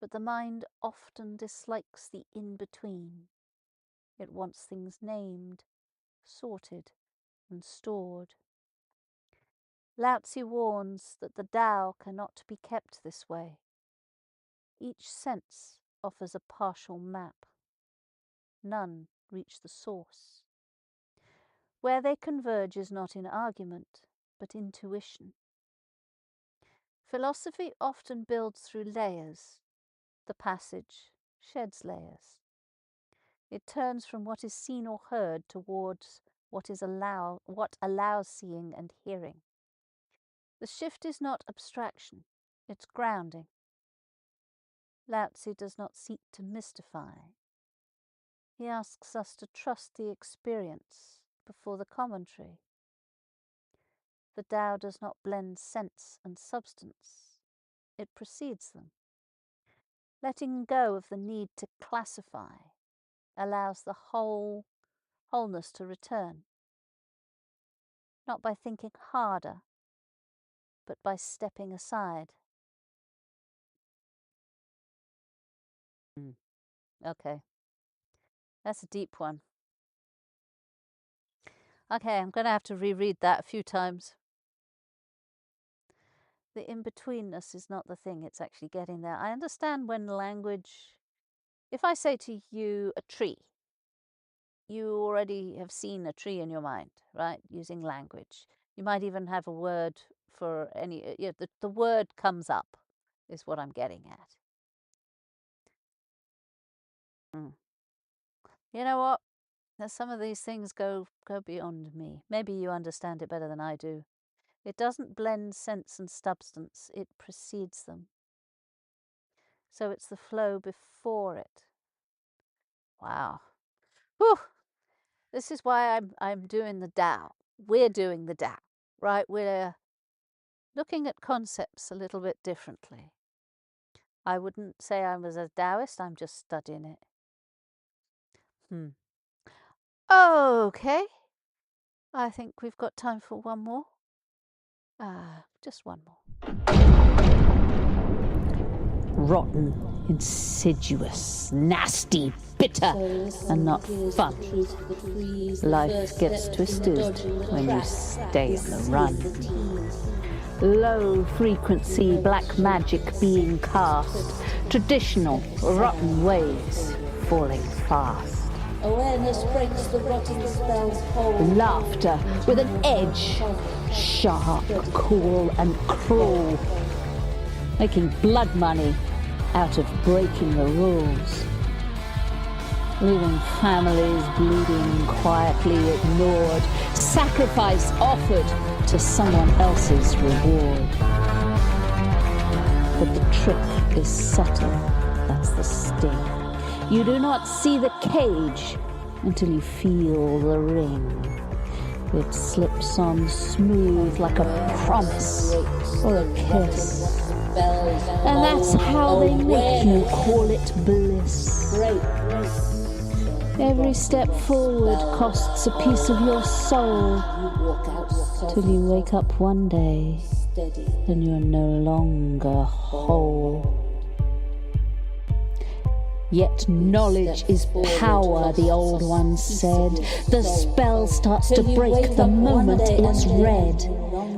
but the mind often dislikes the in-between. It wants things named, sorted, and stored. Lao Tzu warns that the Tao cannot be kept this way. Each sense offers a partial map. None reach the source. Where they converge is not in argument, but intuition. Philosophy often builds through layers. The passage sheds layers. It turns from what is seen or heard towards what allows seeing and hearing. The shift is not abstraction, it's grounding. Lao Tzu does not seek to mystify. He asks us to trust the experience before the commentary. The Tao does not blend sense and substance. It precedes them. Letting go of the need to classify allows the wholeness to return. Not by thinking harder, but by stepping aside. Okay. That's a deep one. Okay, I'm going to have to reread that a few times. The in-betweenness is not the thing, it's actually getting there. I understand when language... If I say to you a tree, you already have seen a tree in your mind, right? Using language. You might even have a word for any... the word comes up, is what I'm getting at. You know what? Some of these things go beyond me. Maybe you understand it better than I do. It doesn't blend sense and substance, it precedes them. So it's the flow before it. Wow. Whew. This is why I'm doing the Tao. We're doing the Tao, right? We're looking at concepts a little bit differently. I wouldn't say I was a Taoist, I'm just studying it. Okay. I think we've got time for one more. Just one more. Rotten, insidious, nasty, bitter, and not fun. Life gets twisted when you stay on the run. Low frequency black magic being cast, traditional rotten ways falling fast. Awareness breaks the rotting spell's hold. Laughter with an edge, sharp, cool, and cruel. Making blood money out of breaking the rules. Leaving families bleeding, quietly ignored. Sacrifice offered to someone else's reward. But the trick is subtle, that's the sting. You do not see the cage until you feel the ring. It slips on smooth like a promise or a kiss. And that's how they make you call it bliss. Every step forward costs a piece of your soul, till you wake up one day and you're no longer whole. Yet knowledge is power, the old one said. The spell starts to break the moment it's read.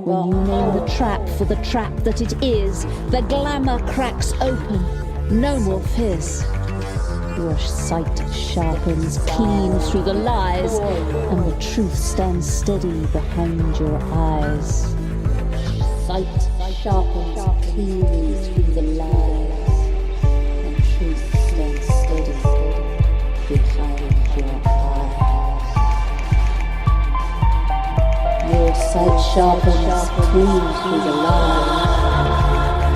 When you name the trap for the trap that it is, the glamour cracks open, no more fizz. Your sight sharpens keen through the lies, and the truth stands steady behind your eyes. sight sharpens clearly through the lies, and truth stands steady behind your eyes. Your sight sharpens clearly through the lies,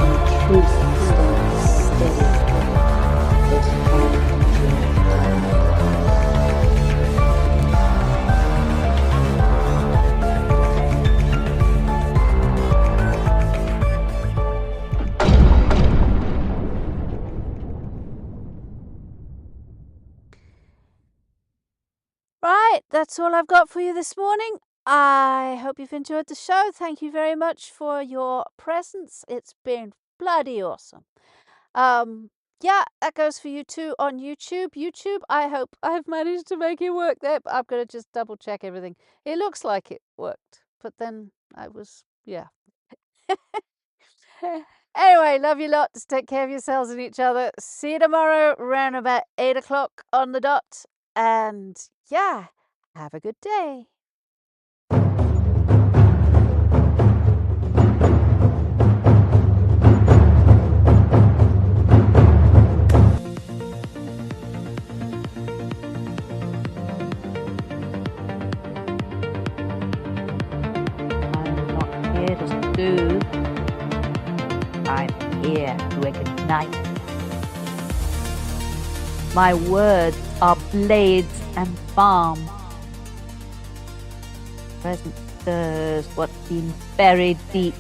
and truth stands steady behind your eyes. Right, that's all I've got for you this morning. I hope you've enjoyed the show. Thank you very much for your presence. It's been bloody awesome. Yeah, that goes for you too on YouTube. YouTube, I hope I've managed to make it work there, but I'm going to just double check everything. It looks like it worked, but then yeah. Anyway, love you lots. Take care of yourselves and each other. See you tomorrow around about 8 o'clock on the dot. And yeah, have a good day. I'm not here to soothe. I'm here to ignite. My words are blades and balm. Present stirs what's been buried deep.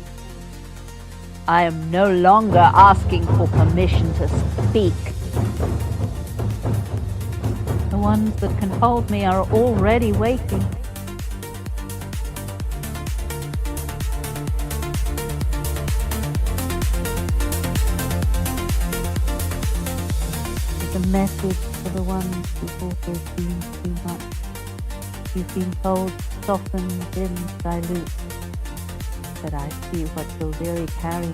I am no longer asking for permission to speak. The ones that can hold me are already waking. It's a message for the ones who've also seen too much. You've been told, soften, dim, dilute. But I see what you'll really carry.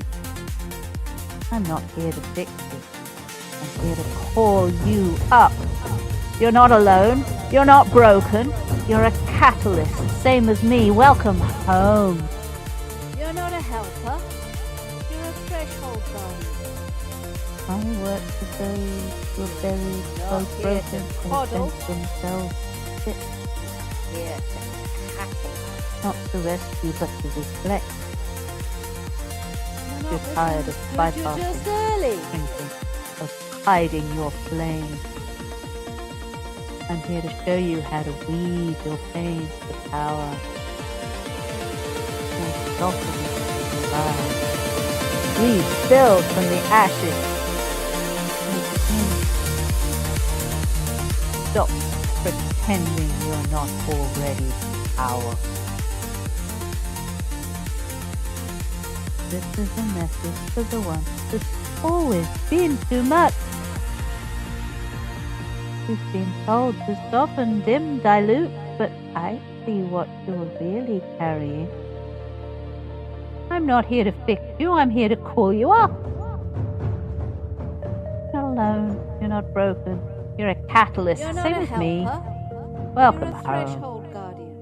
I'm not here to fix it. I'm here to call you up. You're not alone. You're not broken. You're a catalyst, same as me. Welcome home. You're not a helper. You're a threshold guardian. I work for those who are buried, so broken, they sense themselves fit. Here to catalyze. Not to rescue, but to reflect. You're You're tired of bypassing, You're just early. shrinking, of hiding your flame. I'm here to show you how to weave your pain to power. More softly alive. Rebuild from the ashes. Stop pretending you're not already powerful. This is a message for the one that's always been too much. You've been told to soften, dim, dilute, but I see what you're really carrying. I'm not here to fix you, I'm here to call you up. You're not alone, you're not broken, you're a catalyst, You're not same a as me. helper. Welcome You're a home. threshold guardian.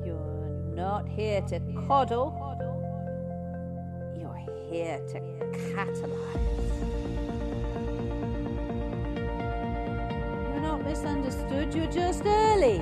You're not here to coddle. You're here to catalyze. You're not misunderstood, you're just early.